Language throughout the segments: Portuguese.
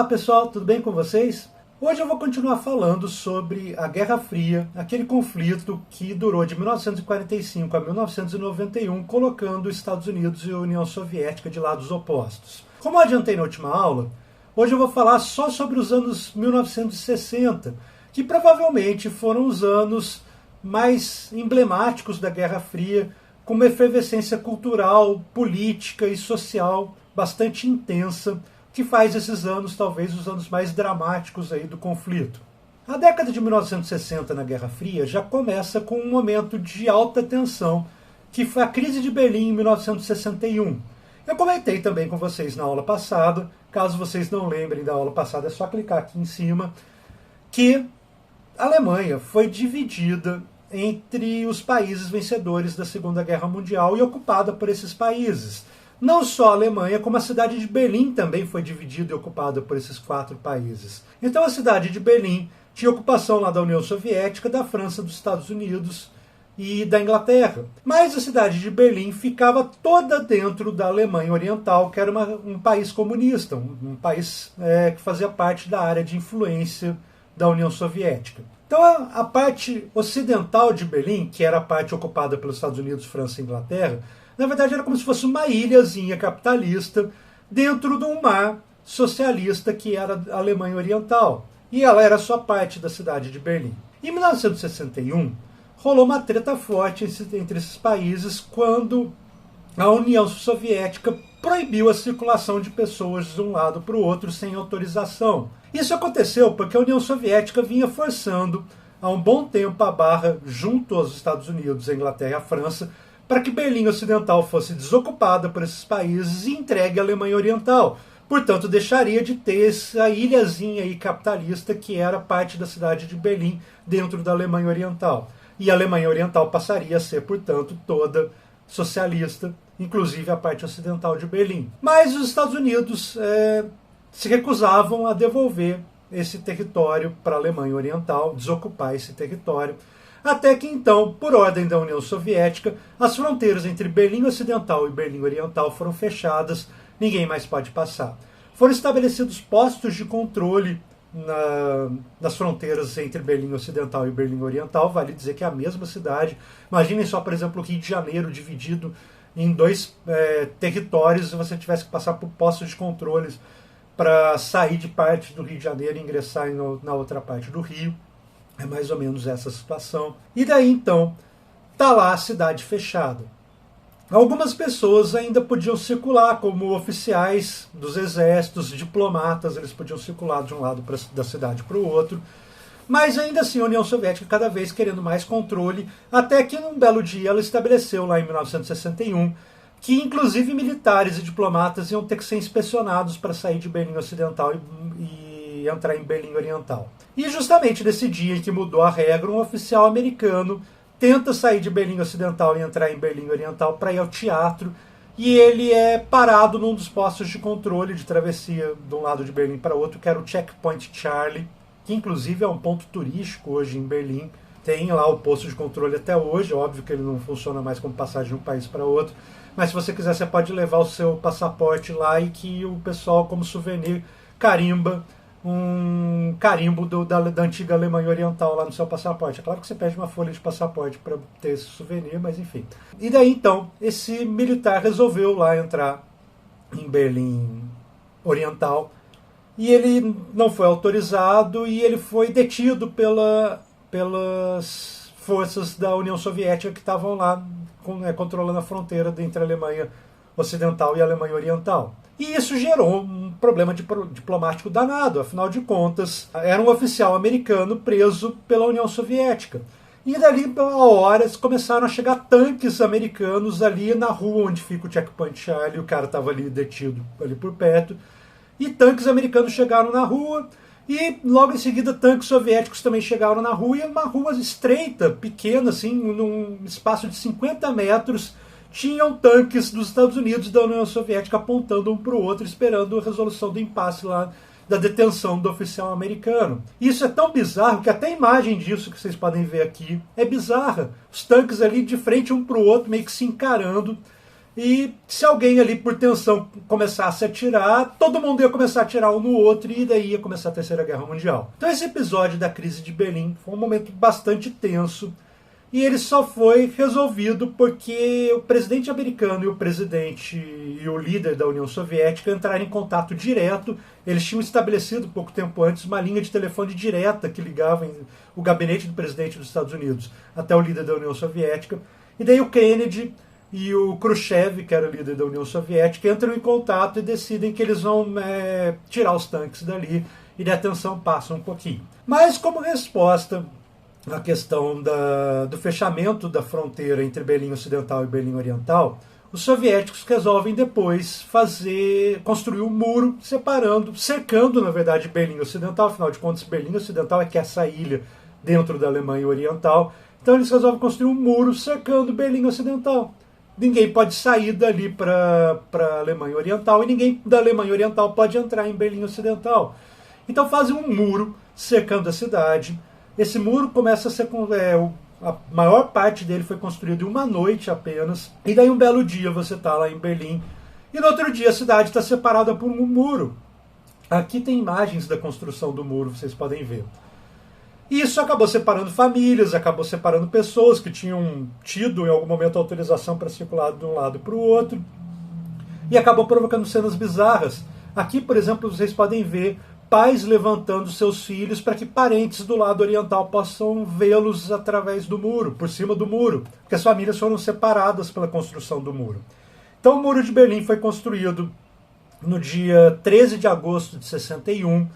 Olá pessoal, tudo bem com vocês? Hoje eu vou continuar falando sobre a Guerra Fria, aquele conflito que durou de 1945 a 1991, colocando os Estados Unidos e a União Soviética de lados opostos. Como eu adiantei na última aula, hoje eu vou falar só sobre os anos 1960, que provavelmente foram os anos mais emblemáticos da Guerra Fria, com uma efervescência cultural, política e social bastante intensa, que faz esses anos talvez os anos mais dramáticos aí do conflito. A década de 1960 na Guerra Fria já começa com um momento de alta tensão, que foi a crise de Berlim em 1961. Eu comentei também com vocês na aula passada, caso vocês não lembrem da aula passada, é só clicar aqui em cima, que a Alemanha foi dividida entre os países vencedores da Segunda Guerra Mundial e ocupada por esses países. Não só a Alemanha, como a cidade de Berlim também foi dividida e ocupada por esses 4 países. Então a cidade de Berlim tinha ocupação lá da União Soviética, da França, dos Estados Unidos e da Inglaterra. Mas a cidade de Berlim ficava toda dentro da Alemanha Oriental, que era um país comunista, um país que fazia parte da área de influência da União Soviética. Então a parte ocidental de Berlim, que era a parte ocupada pelos Estados Unidos, França e Inglaterra, na verdade era como se fosse uma ilhazinha capitalista dentro de um mar socialista que era a Alemanha Oriental. E ela era só parte da cidade de Berlim. Em 1961, rolou uma treta forte entre esses países quando a União Soviética proibiu a circulação de pessoas de um lado para o outro sem autorização. Isso aconteceu porque a União Soviética vinha forçando há um bom tempo a barra junto aos Estados Unidos, a Inglaterra e a França, para que Berlim Ocidental fosse desocupada por esses países e entregue à Alemanha Oriental. Portanto, deixaria de ter essa ilhazinha aí capitalista que era parte da cidade de Berlim dentro da Alemanha Oriental. E a Alemanha Oriental passaria a ser, portanto, toda socialista, inclusive a parte ocidental de Berlim. Mas os Estados Unidos se recusavam a devolver esse território para a Alemanha Oriental, desocupar esse território, até que então, por ordem da União Soviética, as fronteiras entre Berlim Ocidental e Berlim Oriental foram fechadas, ninguém mais pode passar. Foram estabelecidos postos de controle nas fronteiras entre Berlim Ocidental e Berlim Oriental, vale dizer que é a mesma cidade. Imaginem só, por exemplo, o Rio de Janeiro dividido em 2 territórios e você tivesse que passar por postos de controle para sair de parte do Rio de Janeiro e ingressar na outra parte do Rio. É mais ou menos essa situação. E daí, então, está lá a cidade fechada. Algumas pessoas ainda podiam circular, como oficiais dos exércitos, diplomatas, eles podiam circular de um lado da cidade para o outro. Mas ainda assim, a União Soviética cada vez querendo mais controle, até que num belo dia ela estabeleceu, lá em 1961, que inclusive militares e diplomatas iam ter que ser inspecionados para sair de Berlim Ocidental e entrar em Berlim Oriental. E justamente nesse dia em que mudou a regra, um oficial americano tenta sair de Berlim Ocidental e entrar em Berlim Oriental para ir ao teatro, e ele é parado num dos postos de controle de travessia de um lado de Berlim para outro, que era o Checkpoint Charlie, que inclusive é um ponto turístico hoje em Berlim. Tem lá o posto de controle até hoje, óbvio que ele não funciona mais como passagem de um país para outro, mas se você quiser você pode levar o seu passaporte lá e que o pessoal, como souvenir, carimba um carimbo da antiga Alemanha Oriental lá no seu passaporte. É claro que você pede uma folha de passaporte para ter esse souvenir, mas enfim. E daí então, esse militar resolveu lá entrar em Berlim Oriental e ele não foi autorizado e ele foi detido pelas forças da União Soviética que estavam lá controlando a fronteira entre a Alemanha Ocidental e a Alemanha Oriental. E isso gerou um problema diplomático danado, afinal de contas, era um oficial americano preso pela União Soviética. E dali a horas começaram a chegar tanques americanos ali na rua onde fica o Checkpoint Charlie, o cara estava ali detido ali por perto, e tanques americanos chegaram na rua, e logo em seguida tanques soviéticos também chegaram na rua, e uma rua estreita, pequena, assim, num espaço de 50 metros, tinham tanques dos Estados Unidos e da União Soviética apontando um para o outro, esperando a resolução do impasse lá da detenção do oficial americano. Isso é tão bizarro que até a imagem disso que vocês podem ver aqui é bizarra. Os tanques ali de frente um para o outro, meio que se encarando. E se alguém ali por tensão começasse a atirar, todo mundo ia começar a atirar um no outro e daí ia começar a Terceira Guerra Mundial. Então esse episódio da crise de Berlim foi um momento bastante tenso e ele só foi resolvido porque o presidente americano e o líder da União Soviética entraram em contato direto. Eles tinham estabelecido pouco tempo antes uma linha de telefone direta que ligava o gabinete do presidente dos Estados Unidos até o líder da União Soviética. E daí o Kennedy e o Khrushchev, que era o líder da União Soviética, entram em contato e decidem que eles vão tirar os tanques dali e a tensão passa um pouquinho. Mas como resposta à questão do fechamento da fronteira entre Berlim Ocidental e Berlim Oriental, os soviéticos resolvem depois construir um muro cercando, na verdade, Berlim Ocidental. Afinal de contas, Berlim Ocidental é que é essa ilha dentro da Alemanha Oriental. Então eles resolvem construir um muro cercando Berlim Ocidental. Ninguém pode sair dali para a Alemanha Oriental e ninguém da Alemanha Oriental pode entrar em Berlim Ocidental. Então fazem um muro cercando a cidade. Esse muro começa a ser... a maior parte dele foi construído em uma noite apenas. E daí um belo dia você está lá em Berlim e no outro dia a cidade está separada por um muro. Aqui tem imagens da construção do muro, vocês podem ver. E isso acabou separando famílias, acabou separando pessoas que tinham tido em algum momento autorização para circular de um lado para o outro. E acabou provocando cenas bizarras. Aqui, por exemplo, vocês podem ver pais levantando seus filhos para que parentes do lado oriental possam vê-los através do muro, por cima do muro, porque as famílias foram separadas pela construção do muro. Então o Muro de Berlim foi construído no dia 13 de agosto de 61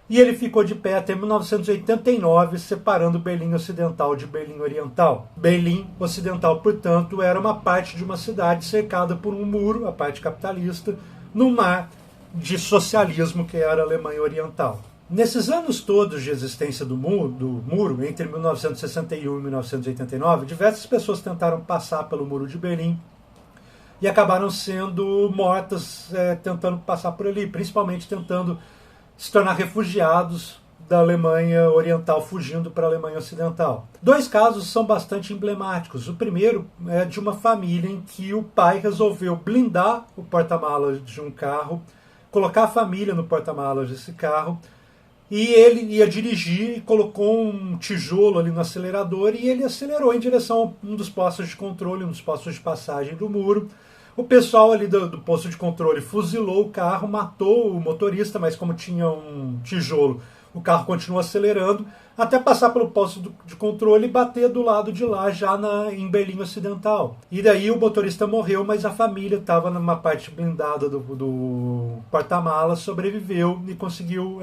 e ele ficou de pé até 1989, separando Berlim Ocidental de Berlim Oriental. Berlim Ocidental, portanto, era uma parte de uma cidade cercada por um muro, a parte capitalista, no mar de socialismo que era a Alemanha Oriental. Nesses anos todos de existência do muro, entre 1961 e 1989, diversas pessoas tentaram passar pelo Muro de Berlim e acabaram sendo mortas tentando passar por ali, principalmente tentando se tornar refugiados da Alemanha Oriental, fugindo para a Alemanha Ocidental. Dois casos são bastante emblemáticos. O primeiro é de uma família em que o pai resolveu blindar o porta-malas de um carro, colocar a família no porta-malas desse carro, e ele ia dirigir e colocou um tijolo ali no acelerador e ele acelerou em direção a um dos postos de controle, um dos postos de passagem do muro. O pessoal ali do posto de controle fuzilou o carro, matou o motorista, mas como tinha um tijolo, o carro continuou acelerando, até passar pelo posto de controle e bater do lado de lá, já em Berlim Ocidental. E daí o motorista morreu, mas a família estava numa parte blindada do porta-malas, sobreviveu e conseguiu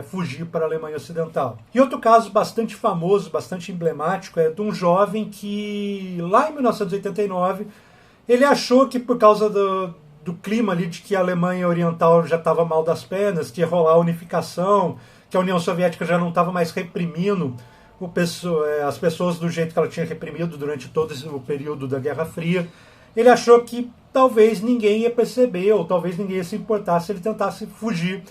fugir para a Alemanha Ocidental. E outro caso bastante famoso, bastante emblemático, é de um jovem que, lá em 1989, ele achou que por causa do clima ali de que a Alemanha Oriental já estava mal das pernas, que ia rolar a unificação, que a União Soviética já não estava mais reprimindo as pessoas do jeito que ela tinha reprimido durante todo o período da Guerra Fria. Ele achou que talvez ninguém ia perceber, ou talvez ninguém ia se importar se ele tentasse fugir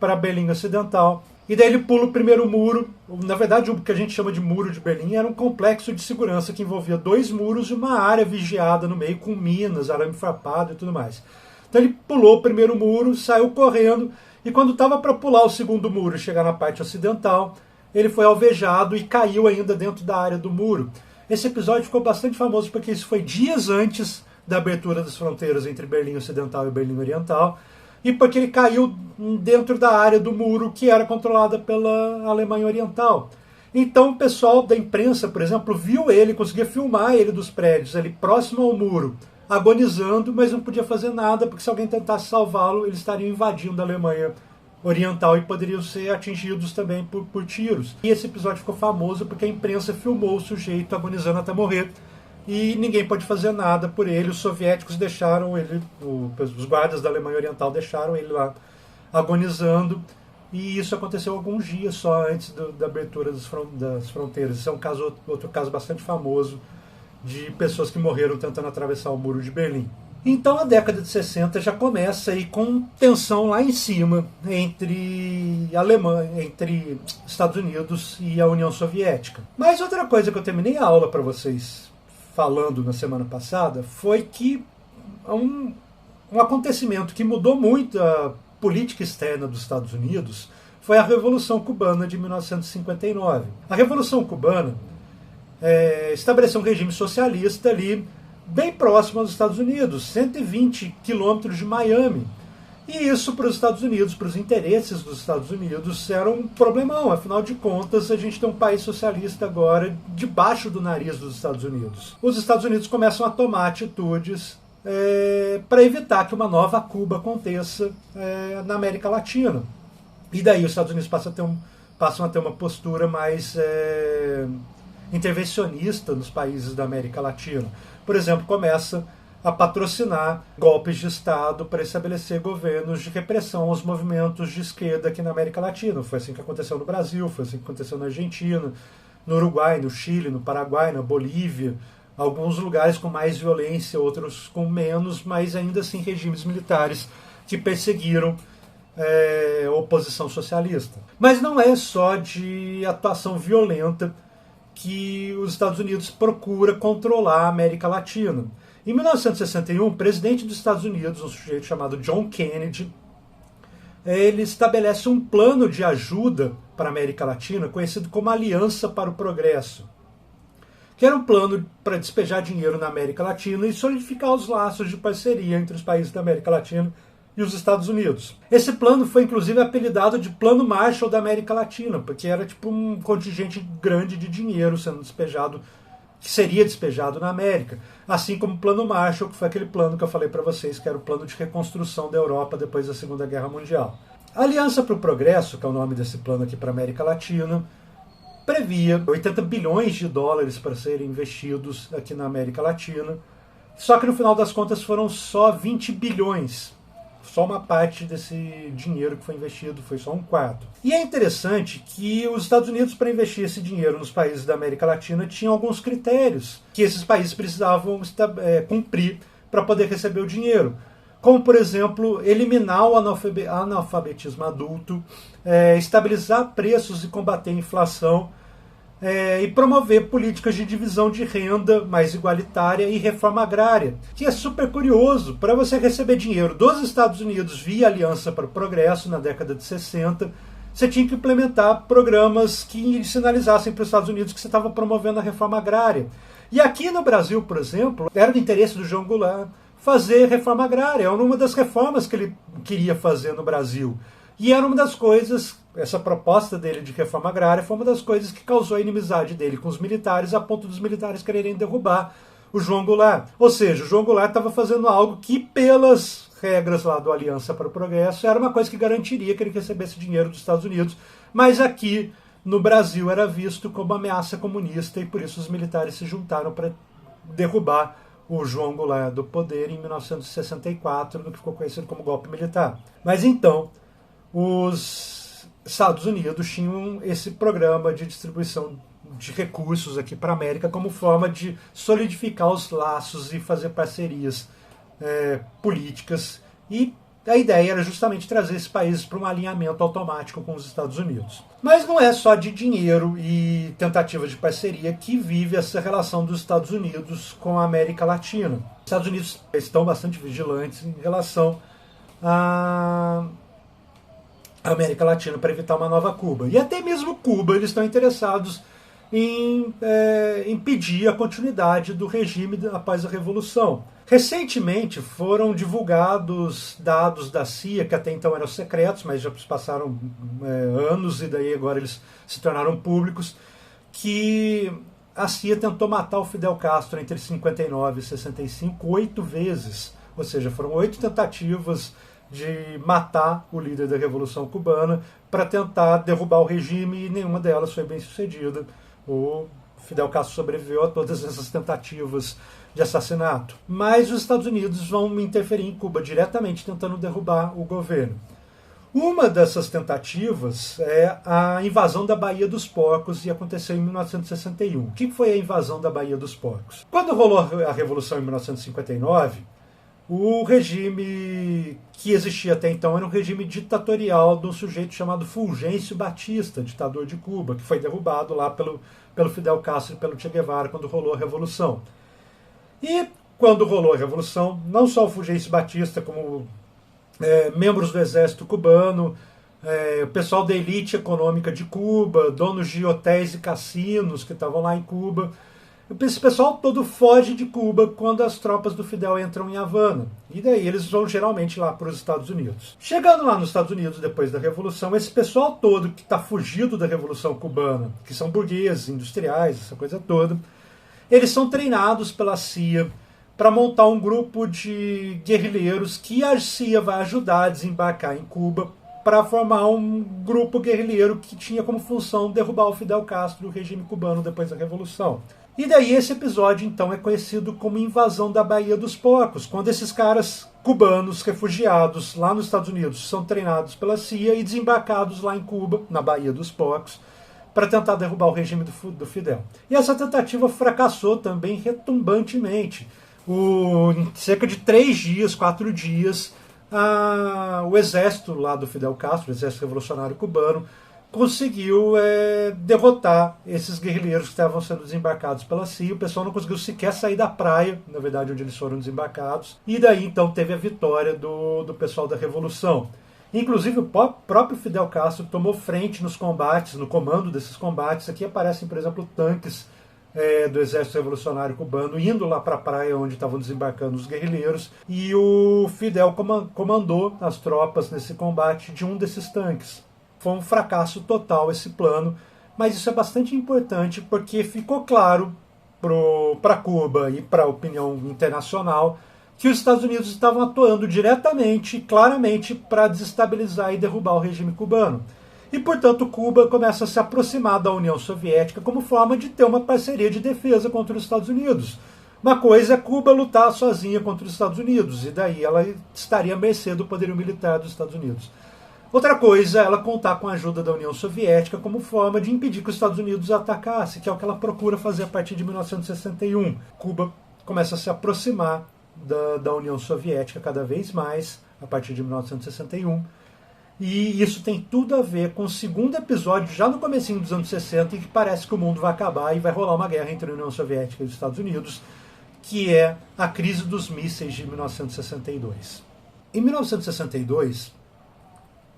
para Berlim Ocidental. E daí ele pula o primeiro muro. Na verdade, o que a gente chama de Muro de Berlim era um complexo de segurança que envolvia 2 muros e uma área vigiada no meio com minas, arame farpado e tudo mais. Então ele pulou o primeiro muro, saiu correndo, e quando estava para pular o segundo muro e chegar na parte ocidental, ele foi alvejado e caiu ainda dentro da área do muro. Esse episódio ficou bastante famoso porque isso foi dias antes da abertura das fronteiras entre Berlim Ocidental e Berlim Oriental, e porque ele caiu dentro da área do muro que era controlada pela Alemanha Oriental. Então o pessoal da imprensa, por exemplo, viu ele, conseguia filmar ele dos prédios ali próximo ao muro, agonizando, mas não podia fazer nada, porque se alguém tentasse salvá-lo, eles estariam invadindo a Alemanha Oriental e poderiam ser atingidos também por tiros. E esse episódio ficou famoso porque a imprensa filmou o sujeito agonizando até morrer e ninguém pode fazer nada por ele. Os soviéticos deixaram ele, os guardas da Alemanha Oriental deixaram ele lá agonizando, e isso aconteceu alguns dias só antes da abertura das fronteiras. Isso é outro caso bastante famoso de pessoas que morreram tentando atravessar o Muro de Berlim. Então a década de 60 já começa aí com tensão lá em cima entre Estados Unidos e a União Soviética. Mas outra coisa que eu terminei a aula para vocês falando na semana passada foi que um acontecimento que mudou muito a política externa dos Estados Unidos foi a Revolução Cubana de 1959. A Revolução Cubana estabeleceu um regime socialista ali bem próximo aos Estados Unidos, 120 quilômetros de Miami. E isso para os Estados Unidos, para os interesses dos Estados Unidos, era um problemão. Afinal de contas, a gente tem um país socialista agora debaixo do nariz dos Estados Unidos. Os Estados Unidos começam a tomar atitudes para evitar que uma nova Cuba aconteça na América Latina. E daí os Estados Unidos passam a ter uma postura mais intervencionista nos países da América Latina. Por exemplo, começa a patrocinar golpes de Estado para estabelecer governos de repressão aos movimentos de esquerda aqui na América Latina. Foi assim que aconteceu no Brasil, foi assim que aconteceu na Argentina, no Uruguai, no Chile, no Paraguai, na Bolívia. Alguns lugares com mais violência, outros com menos, mas ainda assim regimes militares que perseguiram oposição socialista. Mas não é só de atuação violenta que os Estados Unidos procura controlar a América Latina. Em 1961, o presidente dos Estados Unidos, um sujeito chamado John Kennedy, ele estabelece um plano de ajuda para a América Latina, conhecido como Aliança para o Progresso, que era um plano para despejar dinheiro na América Latina e solidificar os laços de parceria entre os países da América Latina e os Estados Unidos. Esse plano foi inclusive apelidado de Plano Marshall da América Latina, porque era tipo um contingente grande de dinheiro sendo despejado, que seria despejado na América. Assim como o Plano Marshall, que foi aquele plano que eu falei para vocês, que era o plano de reconstrução da Europa depois da Segunda Guerra Mundial. A Aliança para o Progresso, que é o nome desse plano aqui para a América Latina, previa 80 bilhões de dólares para serem investidos aqui na América Latina, só que no final das contas foram só 20 bilhões. Só uma parte desse dinheiro que foi investido, foi só um quarto. E é interessante que os Estados Unidos, para investir esse dinheiro nos países da América Latina, tinham alguns critérios que esses países precisavam cumprir para poder receber o dinheiro. Como, por exemplo, eliminar o analfabetismo adulto, estabilizar preços e combater a inflação, e promover políticas de divisão de renda mais igualitária e reforma agrária, que é super curioso. Para você receber dinheiro dos Estados Unidos via Aliança para o Progresso, na década de 60, você tinha que implementar programas que sinalizassem para os Estados Unidos que você estava promovendo a reforma agrária. E aqui no Brasil, por exemplo, era do interesse do João Goulart fazer reforma agrária. Era uma das reformas que ele queria fazer no Brasil. E era uma das coisas, essa proposta dele de reforma agrária foi uma das coisas que causou a inimizade dele com os militares, a ponto dos militares quererem derrubar o João Goulart. Ou seja, o João Goulart estava fazendo algo que, pelas regras lá do Aliança para o Progresso, era uma coisa que garantiria que ele recebesse dinheiro dos Estados Unidos, mas aqui no Brasil era visto como ameaça comunista e por isso os militares se juntaram para derrubar o João Goulart do poder em 1964, no que ficou conhecido como golpe militar. Mas então, os Estados Unidos tinham esse programa de distribuição de recursos aqui para a América como forma de solidificar os laços e fazer parcerias políticas. E a ideia era justamente trazer esses países para um alinhamento automático com os Estados Unidos. Mas não é só de dinheiro e tentativa de parceria que vive essa relação dos Estados Unidos com a América Latina. Os Estados Unidos estão bastante vigilantes em relação a América Latina para evitar uma nova Cuba. E até mesmo Cuba, eles estão interessados em impedir a continuidade do regime após a Revolução. Recentemente foram divulgados dados da CIA, que até então eram secretos, mas já passaram anos e daí agora eles se tornaram públicos, que a CIA tentou matar o Fidel Castro entre 59 e 65 8 vezes. Ou seja, foram 8 tentativas de matar o líder da Revolução Cubana para tentar derrubar o regime e nenhuma delas foi bem sucedida. O Fidel Castro sobreviveu a todas essas tentativas de assassinato. Mas os Estados Unidos vão interferir em Cuba diretamente, tentando derrubar o governo. Uma dessas tentativas é a invasão da Baía dos Porcos, e aconteceu em 1961. O que foi a invasão da Baía dos Porcos? Quando rolou a Revolução em 1959, o regime que existia até então era um regime ditatorial de um sujeito chamado Fulgêncio Batista, ditador de Cuba, que foi derrubado lá pelo Fidel Castro e pelo Che Guevara quando rolou a Revolução. E quando rolou a Revolução, não só o Fulgêncio Batista, como membros do exército cubano, o pessoal da elite econômica de Cuba, donos de hotéis e cassinos que estavam lá em Cuba. Esse pessoal todo foge de Cuba quando as tropas do Fidel entram em Havana. E daí eles vão geralmente lá para os Estados Unidos. Chegando lá nos Estados Unidos depois da Revolução, esse pessoal todo que está fugido da Revolução Cubana, que são burgueses, industriais, essa coisa toda, eles são treinados pela CIA para montar um grupo de guerrilheiros que a CIA vai ajudar a desembarcar em Cuba para formar um grupo guerrilheiro que tinha como função derrubar o Fidel Castro e o regime cubano depois da Revolução. E daí esse episódio, então, é conhecido como Invasão da Baía dos Porcos, quando esses caras cubanos refugiados lá nos Estados Unidos são treinados pela CIA e desembarcados lá em Cuba, na Baía dos Porcos, para tentar derrubar o regime do Fidel. E essa tentativa fracassou também retumbantemente. Em cerca de 3 dias, 4 dias, o exército lá do Fidel Castro, o exército revolucionário cubano, conseguiu derrotar esses guerrilheiros que estavam sendo desembarcados pela CIA. O pessoal não conseguiu sequer sair da praia, na verdade, onde eles foram desembarcados. E daí, então, teve a vitória do pessoal da Revolução. Inclusive, o próprio Fidel Castro tomou frente nos combates, no comando desses combates. Aqui aparecem, por exemplo, tanques do Exército Revolucionário Cubano indo lá para a praia onde estavam desembarcando os guerrilheiros. E o Fidel comandou as tropas nesse combate de um desses tanques. Foi um fracasso total esse plano, mas isso é bastante importante porque ficou claro para Cuba e para a opinião internacional que os Estados Unidos estavam atuando diretamente, claramente, para desestabilizar e derrubar o regime cubano. E, portanto, Cuba começa a se aproximar da União Soviética como forma de ter uma parceria de defesa contra os Estados Unidos. Uma coisa é Cuba lutar sozinha contra os Estados Unidos, e daí ela estaria à mercê do poderio militar dos Estados Unidos. Outra coisa é ela contar com a ajuda da União Soviética como forma de impedir que os Estados Unidos atacassem, que é o que ela procura fazer a partir de 1961. Cuba começa a se aproximar da União Soviética cada vez mais, a partir de 1961. E isso tem tudo a ver com o segundo episódio, já no comecinho dos anos 60, em que parece que o mundo vai acabar e vai rolar uma guerra entre a União Soviética e os Estados Unidos, que é a crise dos mísseis de 1962. Em 1962,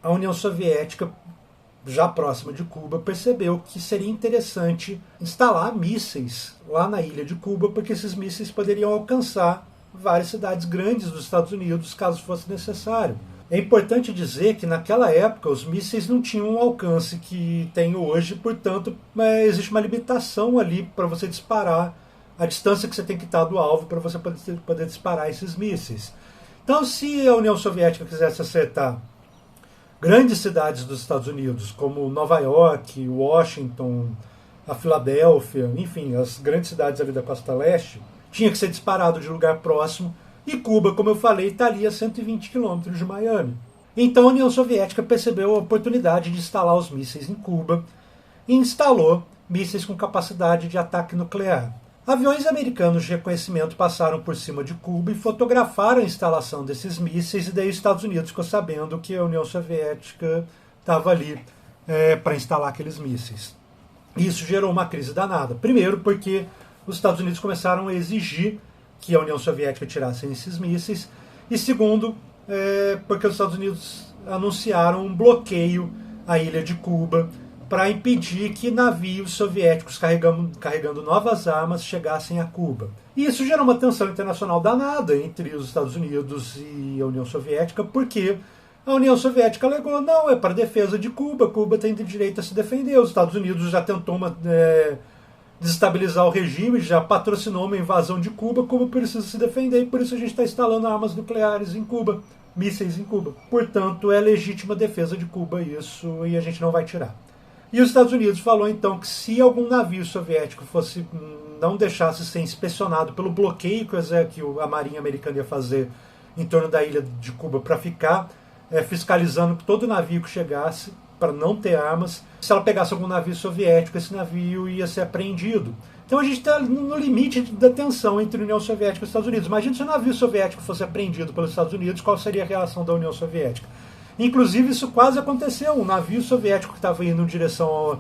a União Soviética, já próxima de Cuba, percebeu que seria interessante instalar mísseis lá na ilha de Cuba, porque esses mísseis poderiam alcançar várias cidades grandes dos Estados Unidos, caso fosse necessário. É importante dizer que naquela época os mísseis não tinham o alcance que tem hoje, portanto existe uma limitação ali para você disparar, a distância que você tem que estar do alvo para você poder disparar esses mísseis. Então, se a União Soviética quisesse acertar grandes cidades dos Estados Unidos, como Nova York, Washington, a Filadélfia, enfim, as grandes cidades ali da costa leste, tinha que ser disparado de lugar próximo, e Cuba, como eu falei, está ali a 120 quilômetros de Miami. Então a União Soviética percebeu a oportunidade de instalar os mísseis em Cuba e instalou mísseis com capacidade de ataque nuclear. Aviões americanos de reconhecimento passaram por cima de Cuba e fotografaram a instalação desses mísseis, e daí os Estados Unidos ficou sabendo que a União Soviética estava ali para instalar aqueles mísseis. Isso gerou uma crise danada. Primeiro porque os Estados Unidos começaram a exigir que a União Soviética tirasse esses mísseis, e segundo, porque os Estados Unidos anunciaram um bloqueio à ilha de Cuba para impedir que navios soviéticos carregando novas armas chegassem a Cuba. E isso gerou uma tensão internacional danada entre os Estados Unidos e a União Soviética, porque a União Soviética alegou, não, é para defesa de Cuba, Cuba tem direito a se defender, os Estados Unidos já tentou desestabilizar o regime, já patrocinou uma invasão de Cuba, Cuba precisa se defender e por isso a gente está instalando armas nucleares em Cuba, mísseis em Cuba. Portanto, é legítima defesa de Cuba isso e a gente não vai tirar. E os Estados Unidos falou então que se algum navio soviético não deixasse ser inspecionado pelo bloqueio que a Marinha Americana ia fazer em torno da ilha de Cuba para ficar fiscalizando todo navio que chegasse, para não ter armas, se ela pegasse algum navio soviético, esse navio ia ser apreendido. Então a gente está no limite da tensão entre a União Soviética e os Estados Unidos. Imagina se um navio soviético fosse apreendido pelos Estados Unidos, qual seria a reação da União Soviética? Inclusive isso quase aconteceu, um navio soviético que estava indo em direção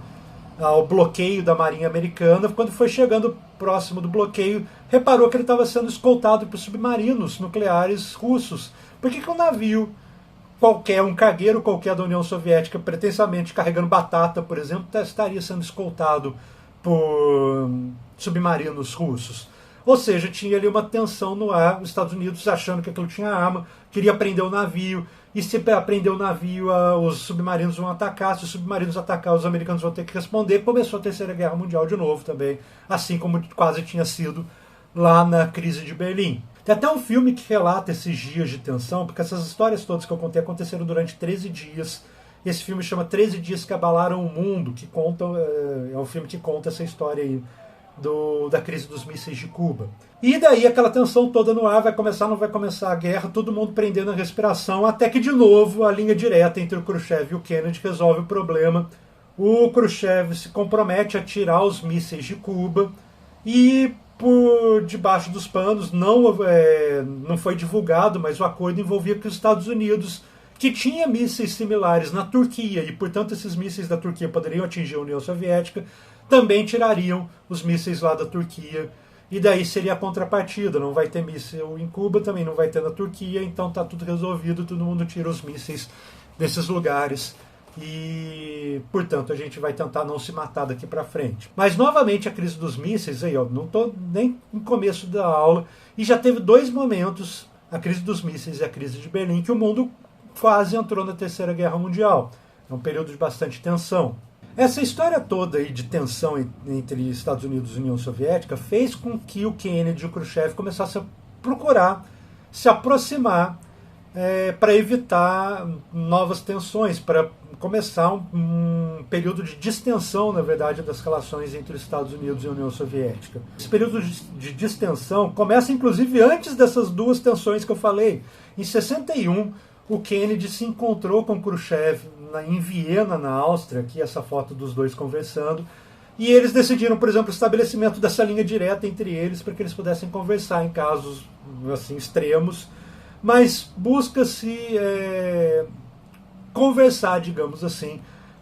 ao bloqueio da Marinha Americana. Quando foi chegando próximo do bloqueio, reparou que ele estava sendo escoltado por submarinos nucleares russos. Por que um navio qualquer, um cargueiro qualquer da União Soviética, pretensamente carregando batata, por exemplo, estaria sendo escoltado por submarinos russos? Ou seja, tinha ali uma tensão no ar, os Estados Unidos achando que aquilo tinha arma, queria prender o navio, e se prender o navio, os submarinos vão atacar, se os submarinos atacar, os americanos vão ter que responder. Começou a Terceira Guerra Mundial de novo também, assim como quase tinha sido lá na crise de Berlim. Tem até um filme que relata esses dias de tensão, porque essas histórias todas que eu contei aconteceram durante 13 dias. Esse filme chama 13 Dias que Abalaram o Mundo, que conta, é um filme que conta essa história aí da crise dos mísseis de Cuba. E daí aquela tensão toda no ar, vai começar, não vai começar a guerra, todo mundo prendendo a respiração, até que de novo a linha direta entre o Khrushchev e o Kennedy resolve o problema. O Khrushchev se compromete a tirar os mísseis de Cuba e por debaixo dos panos, não foi divulgado, mas o acordo envolvia que os Estados Unidos, que tinha mísseis similares na Turquia, e portanto esses mísseis da Turquia poderiam atingir a União Soviética, também tirariam os mísseis lá da Turquia, e daí seria a contrapartida, não vai ter míssil em Cuba, também não vai ter na Turquia, então está tudo resolvido, todo mundo tira os mísseis desses lugares, e, portanto, a gente vai tentar não se matar daqui para frente. Mas, novamente, a crise dos mísseis, aí, ó, não estou nem no começo da aula, e já teve dois momentos, a crise dos mísseis e a crise de Berlim, que o mundo quase entrou na Terceira Guerra Mundial. É um período de bastante tensão. Essa história toda aí de tensão entre Estados Unidos e União Soviética fez com que o Kennedy e o Khrushchev começassem a procurar se aproximar para evitar novas tensões, para começar um período de distensão, na verdade, das relações entre os Estados Unidos e a União Soviética. Esse período de distensão começa, inclusive, antes dessas duas tensões que eu falei. Em 61, o Kennedy se encontrou com Khrushchev em Viena, na Áustria, aqui essa foto dos dois conversando, e eles decidiram, por exemplo, o estabelecimento dessa linha direta entre eles para que eles pudessem conversar em casos assim extremos, mas busca-se conversar, digamos assim,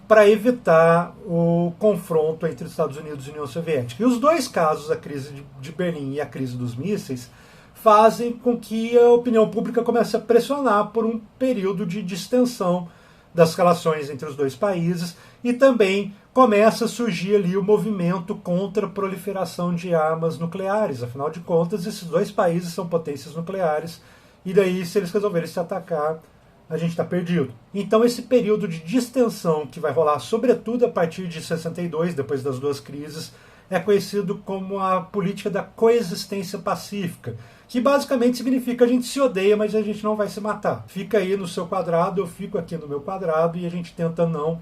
para evitar o confronto entre os Estados Unidos e a União Soviética. E os dois casos, a crise de Berlim e a crise dos mísseis, fazem com que a opinião pública comece a pressionar por um período de distensão das relações entre os dois países, e também começa a surgir ali o movimento contra a proliferação de armas nucleares. Afinal de contas, esses dois países são potências nucleares, e daí, se eles resolverem se atacar, a gente está perdido. Então esse período de distensão que vai rolar, sobretudo a partir de 62, depois das duas crises, é conhecido como a política da coexistência pacífica, que basicamente significa que a gente se odeia, mas a gente não vai se matar. Fica aí no seu quadrado, eu fico aqui no meu quadrado, e a gente tenta não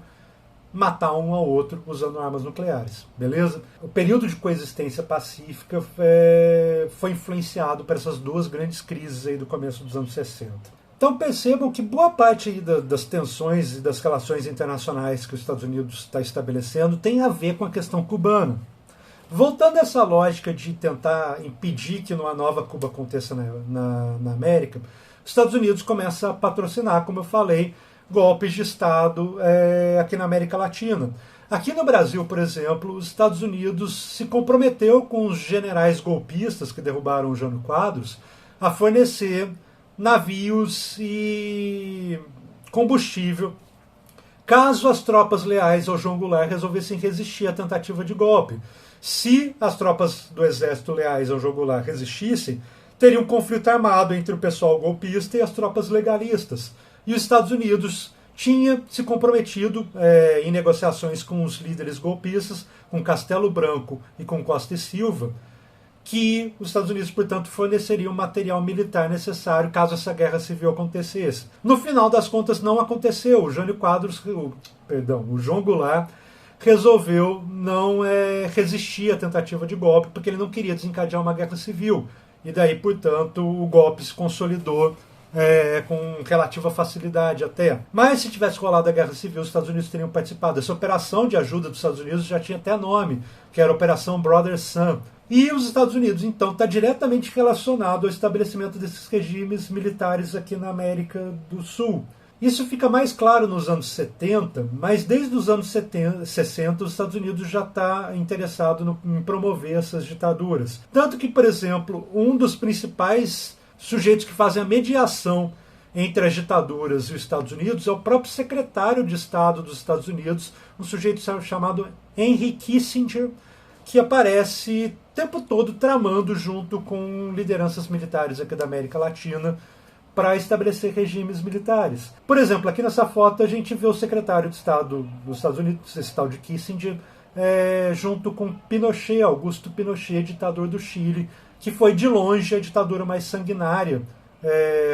matar um ao outro usando armas nucleares, beleza? O período de coexistência pacífica foi influenciado por essas duas grandes crises aí do começo dos anos 60. Então percebam que boa parte aí das tensões e das relações internacionais que os Estados Unidos está estabelecendo tem a ver com a questão cubana. Voltando a essa lógica de tentar impedir que uma nova Cuba aconteça na América, os Estados Unidos começam a patrocinar, como eu falei, golpes de Estado aqui na América Latina. Aqui no Brasil, por exemplo, os Estados Unidos se comprometeu com os generais golpistas que derrubaram o Jânio Quadros a fornecer navios e combustível caso as tropas leais ao João Goulart resolvessem resistir à tentativa de golpe. Se as tropas do exército leais ao João Goulart resistissem, teria um conflito armado entre o pessoal golpista e as tropas legalistas. E os Estados Unidos tinha se comprometido em negociações com os líderes golpistas, com Castelo Branco e com Costa e Silva, que os Estados Unidos, portanto, forneceriam o material militar necessário caso essa guerra civil acontecesse. No final das contas, não aconteceu. O João Goulart resolveu não resistir à tentativa de golpe, porque ele não queria desencadear uma guerra civil. E daí, portanto, o golpe se consolidou com relativa facilidade até. Mas se tivesse rolado a Guerra Civil, os Estados Unidos teriam participado. Essa operação de ajuda dos Estados Unidos já tinha até nome, que era a Operação Brother Sun. E os Estados Unidos, então, está diretamente relacionado ao estabelecimento desses regimes militares aqui na América do Sul. Isso fica mais claro nos anos 70, mas desde os anos 60 os Estados Unidos já está interessado em promover essas ditaduras. Tanto que, por exemplo, um dos principais sujeitos que fazem a mediação entre as ditaduras e os Estados Unidos é o próprio secretário de Estado dos Estados Unidos, um sujeito chamado Henry Kissinger, que aparece o tempo todo tramando junto com lideranças militares aqui da América Latina para estabelecer regimes militares. Por exemplo, aqui nessa foto a gente vê o secretário de Estado dos Estados Unidos, esse tal de Kissinger, junto com Pinochet, Augusto Pinochet, ditador do Chile, que foi de longe a ditadura mais sanguinária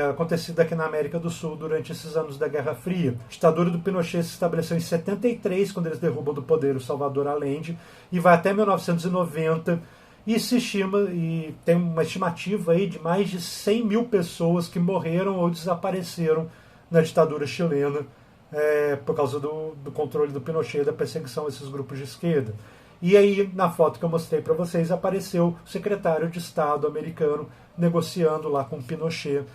acontecida aqui na América do Sul durante esses anos da Guerra Fria. A ditadura do Pinochet se estabeleceu em 73, quando eles derrubam do poder o Salvador Allende, e vai até 1990, e se estima, e tem uma estimativa aí de mais de 100 mil pessoas que morreram ou desapareceram na ditadura chilena por causa do controle do Pinochet, da perseguição a esses grupos de esquerda. E aí, na foto que eu mostrei para vocês, apareceu o secretário de Estado americano negociando lá com Pinochet.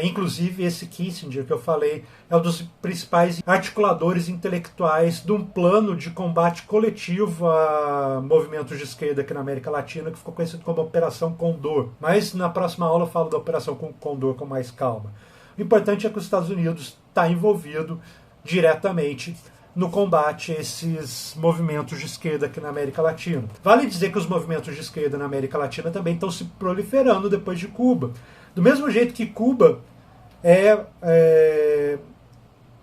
Inclusive, esse Kissinger que eu falei é um dos principais articuladores intelectuais de um plano de combate coletivo a movimentos de esquerda aqui na América Latina, que ficou conhecido como Operação Condor. Mas na próxima aula eu falo da Operação Condor com mais calma. O importante é que os Estados Unidos está envolvido diretamente no combate a esses movimentos de esquerda aqui na América Latina. Vale dizer que os movimentos de esquerda na América Latina também estão se proliferando depois de Cuba. Do mesmo jeito que Cuba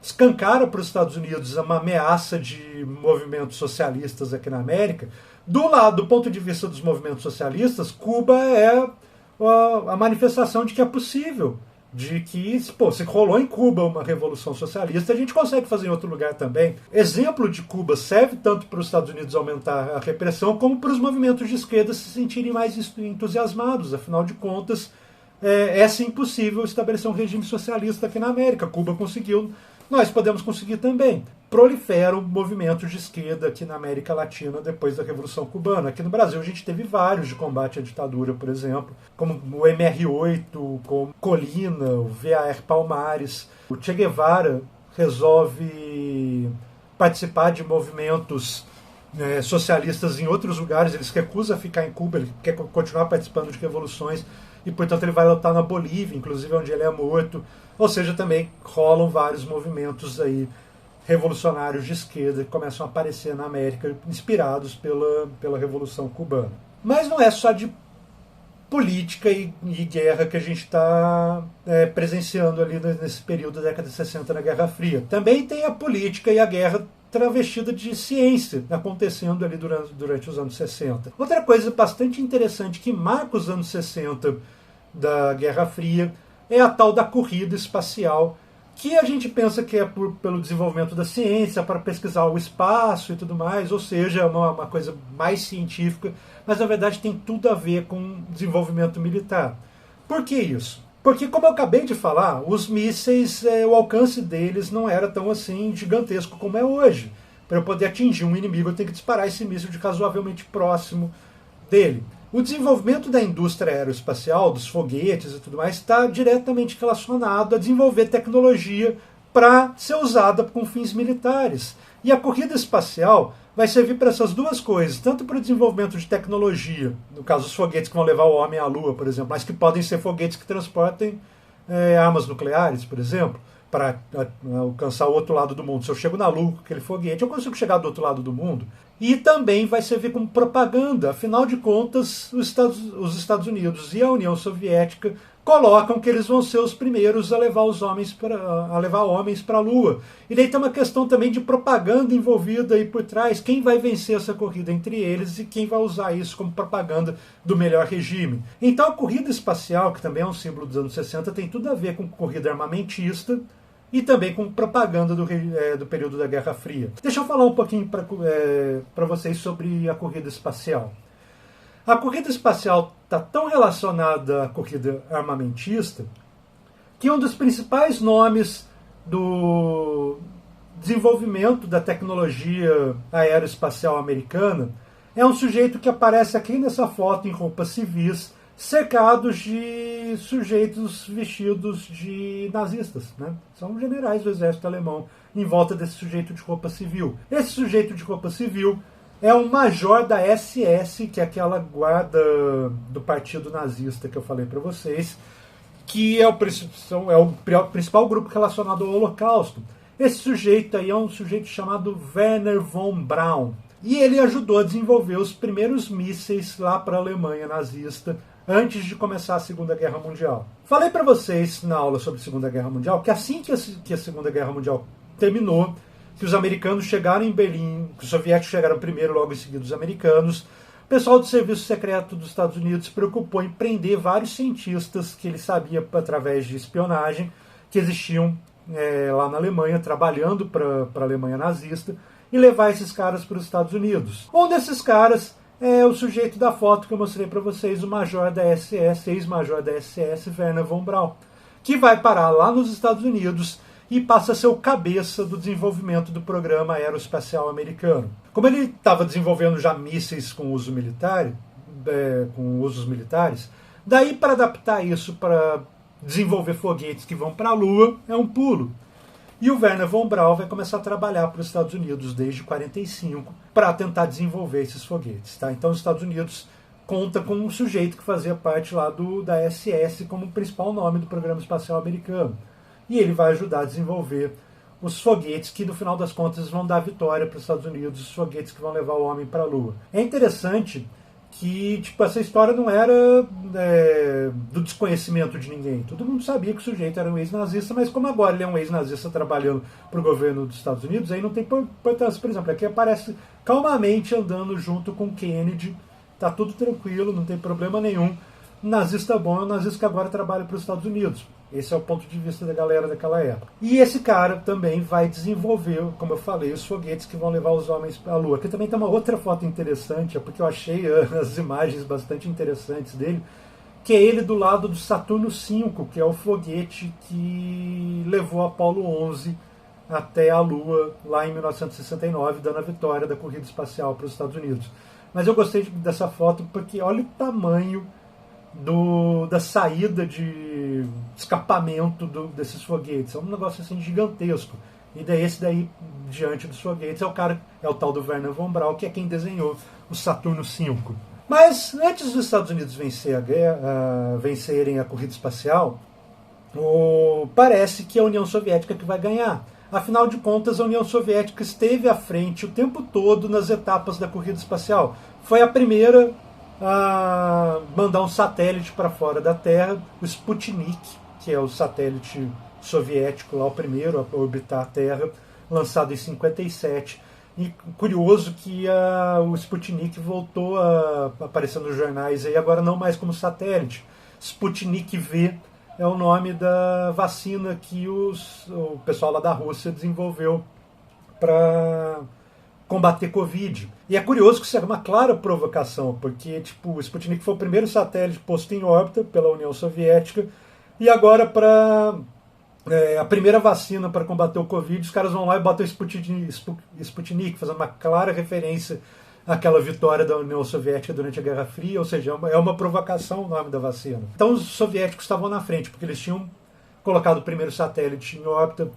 escancara para os Estados Unidos uma ameaça de movimentos socialistas aqui na América, do ponto de vista dos movimentos socialistas, Cuba é a manifestação de que é possível, de que, se rolou em Cuba uma revolução socialista, a gente consegue fazer em outro lugar também. Exemplo de Cuba serve tanto para os Estados Unidos aumentar a repressão, como para os movimentos de esquerda se sentirem mais entusiasmados. Afinal de contas, é sim possível estabelecer um regime socialista aqui na América. Cuba conseguiu, nós podemos conseguir também. Proliferam movimentos de esquerda aqui na América Latina depois da Revolução Cubana. Aqui no Brasil a gente teve vários de combate à ditadura, por exemplo, como o MR8, como Colina, o VAR Palmares. O Che Guevara resolve participar de movimentos socialistas em outros lugares. Ele se recusa a ficar em Cuba, ele quer continuar participando de revoluções e, portanto, ele vai lutar na Bolívia, inclusive onde ele é morto. Ou seja, também rolam vários movimentos aí revolucionários de esquerda que começam a aparecer na América, inspirados pela Revolução Cubana. Mas não é só de política e guerra que a gente está presenciando ali nesse período da década de 60 na Guerra Fria. Também tem a política e a guerra travestida de ciência acontecendo ali durante os anos 60. Outra coisa bastante interessante que marca os anos 60 da Guerra Fria é a tal da corrida espacial, que a gente pensa que é pelo desenvolvimento da ciência, para pesquisar o espaço e tudo mais, ou seja, uma coisa mais científica, mas na verdade tem tudo a ver com desenvolvimento militar. Por que isso? Porque, como eu acabei de falar, os mísseis, o alcance deles não era tão assim gigantesco como é hoje. Para eu poder atingir um inimigo, eu tenho que disparar esse míssil de razoavelmente próximo dele. O desenvolvimento da indústria aeroespacial, dos foguetes e tudo mais, está diretamente relacionado a desenvolver tecnologia para ser usada com fins militares. E a corrida espacial vai servir para essas duas coisas, tanto para o desenvolvimento de tecnologia, no caso os foguetes que vão levar o homem à Lua, por exemplo, mas que podem ser foguetes que transportem armas nucleares, por exemplo, para alcançar o outro lado do mundo. Se eu chego na Lua com aquele foguete, eu consigo chegar do outro lado do mundo. E também vai servir como propaganda. Afinal de contas, os Estados Unidos e a União Soviética colocam que eles vão ser os primeiros a levar homens para a Lua. E daí tem uma questão também de propaganda envolvida aí por trás. Quem vai vencer essa corrida entre eles e quem vai usar isso como propaganda do melhor regime. Então a corrida espacial, que também é um símbolo dos anos 60, tem tudo a ver com corrida armamentista e também com propaganda do período da Guerra Fria. Deixa eu falar um pouquinho para vocês sobre a corrida espacial. A corrida espacial está tão relacionada à corrida armamentista que um dos principais nomes do desenvolvimento da tecnologia aeroespacial americana é um sujeito que aparece aqui nessa foto em roupas civis, cercados de sujeitos vestidos de nazistas, né? São generais do exército alemão em volta desse sujeito de roupa civil. Esse sujeito de roupa civil é um major da SS, que é aquela guarda do partido nazista que eu falei para vocês, que é o principal grupo relacionado ao Holocausto. Esse sujeito aí é um sujeito chamado Wernher von Braun. E ele ajudou a desenvolver os primeiros mísseis lá para a Alemanha nazista, antes de começar a Segunda Guerra Mundial. Falei para vocês na aula sobre a Segunda Guerra Mundial que assim que a Segunda Guerra Mundial terminou, que os americanos chegaram em Berlim, que os soviéticos chegaram primeiro, logo em seguida os americanos, o pessoal do Serviço Secreto dos Estados Unidos se preocupou em prender vários cientistas que ele sabia, através de espionagem, que existiam lá na Alemanha, trabalhando para a Alemanha nazista, e levar esses caras para os Estados Unidos. Um desses caras é o sujeito da foto que eu mostrei para vocês, o major da SS, ex-major da SS, Wernher von Braun, que vai parar lá nos Estados Unidos e passa a ser o cabeça do desenvolvimento do programa aeroespacial americano. Como ele estava desenvolvendo já mísseis com usos militares, daí para adaptar isso para desenvolver foguetes que vão para a Lua é um pulo. E o Wernher von Braun vai começar a trabalhar para os Estados Unidos desde 1945 para tentar desenvolver esses foguetes. Tá? Então os Estados Unidos conta com um sujeito que fazia parte lá da SS como o principal nome do programa espacial americano. E ele vai ajudar a desenvolver os foguetes que, no final das contas, vão dar vitória para os Estados Unidos, os foguetes que vão levar o homem para a Lua. É interessante que essa história não era do desconhecimento de ninguém. Todo mundo sabia que o sujeito era um ex-nazista, mas como agora ele é um ex-nazista trabalhando para o governo dos Estados Unidos, aí não tem importância. Por exemplo, aqui aparece calmamente andando junto com Kennedy, tá tudo tranquilo, não tem problema nenhum. Nazista bom é um nazista que agora trabalha para os Estados Unidos. Esse é o ponto de vista da galera daquela época. E esse cara também vai desenvolver, como eu falei, os foguetes que vão levar os homens para a Lua. Aqui também tem uma outra foto interessante, porque eu achei as imagens bastante interessantes dele, que é ele do lado do Saturno V, que é o foguete que levou Apollo 11 até a Lua, lá em 1969, dando a vitória da corrida espacial para os Estados Unidos. Mas eu gostei dessa foto porque olha o tamanho da saída de escapamento desses foguetes. É um negócio assim gigantesco. E daí esse daí, diante dos foguetes, é o tal do Wernher von Braun, que é quem desenhou o Saturno V. Mas antes dos Estados Unidos vencerem a corrida espacial, parece que é a União Soviética que vai ganhar. Afinal de contas, a União Soviética esteve à frente o tempo todo nas etapas da corrida espacial. Foi a primeira a mandar um satélite para fora da Terra, o Sputnik, que é o satélite soviético, lá o primeiro a orbitar a Terra, lançado em 1957. E curioso que o Sputnik voltou a aparecer nos jornais, aí, agora não mais como satélite. Sputnik V é o nome da vacina que o pessoal lá da Rússia desenvolveu para combater Covid. E é curioso que isso é uma clara provocação, porque o Sputnik foi o primeiro satélite posto em órbita pela União Soviética, e agora a primeira vacina para combater o Covid, os caras vão lá e botam o Sputnik, fazendo uma clara referência àquela vitória da União Soviética durante a Guerra Fria, ou seja, é uma provocação o nome da vacina. Então os soviéticos estavam na frente, porque eles tinham colocado o primeiro satélite em órbita,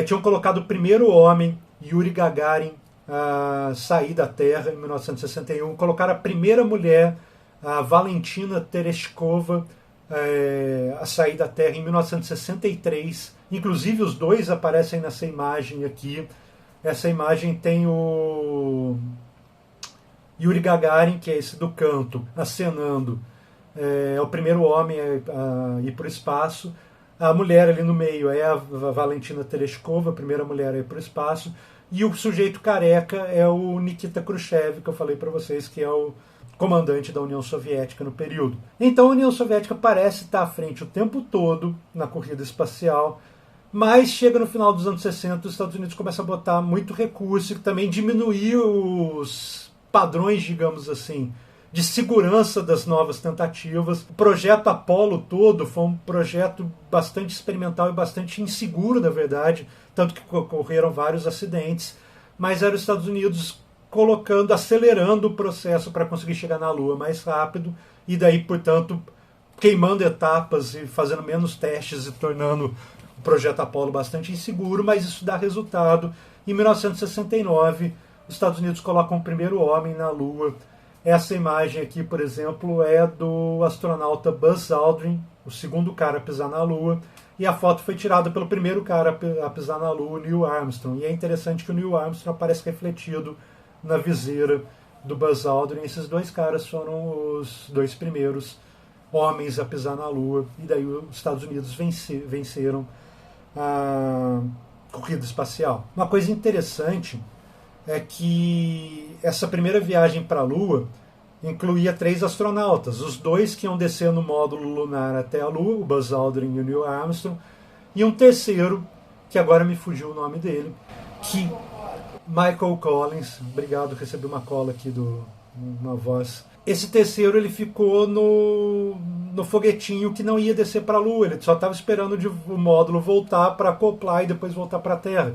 tinham colocado o primeiro homem, Yuri Gagarin, a sair da Terra em 1961, colocaram a primeira mulher, a Valentina Tereshkova, a sair da Terra em 1963. Inclusive os dois aparecem nessa imagem aqui. Essa imagem tem o Yuri Gagarin, que é esse do canto, acenando. É o primeiro homem a ir para o espaço. A mulher ali no meio é a Valentina Tereshkova, a primeira mulher a ir para o espaço. E o sujeito careca é o Nikita Khrushchev, que eu falei para vocês, que é o comandante da União Soviética no período. Então a União Soviética parece estar à frente o tempo todo na corrida espacial, mas chega no final dos anos 60, os Estados Unidos começam a botar muito recurso e também diminuir os padrões, digamos assim, de segurança das novas tentativas. O projeto Apollo todo foi um projeto bastante experimental e bastante inseguro, na verdade, tanto que ocorreram vários acidentes, mas eram os Estados Unidos acelerando o processo para conseguir chegar na Lua mais rápido, e daí, portanto, queimando etapas e fazendo menos testes e tornando o projeto Apollo bastante inseguro, mas isso dá resultado. Em 1969, os Estados Unidos colocam o primeiro homem na Lua. Essa imagem aqui, por exemplo, é do astronauta Buzz Aldrin, o segundo cara a pisar na Lua, e a foto foi tirada pelo primeiro cara a pisar na Lua, Neil Armstrong. E é interessante que o Neil Armstrong aparece refletido na viseira do Buzz Aldrin. Esses dois caras foram os dois primeiros homens a pisar na Lua, e daí os Estados Unidos venceram a corrida espacial. Uma coisa interessante é que essa primeira viagem para a Lua incluía 3 astronautas, os 2 que iam descer no módulo lunar até a Lua, o Buzz Aldrin e o Neil Armstrong, e um terceiro, que agora me fugiu o nome dele, que Michael Collins, obrigado, recebi uma cola aqui uma voz. Esse terceiro ele ficou no foguetinho que não ia descer para a Lua, ele só estava esperando o módulo voltar para acoplar e depois voltar para a Terra.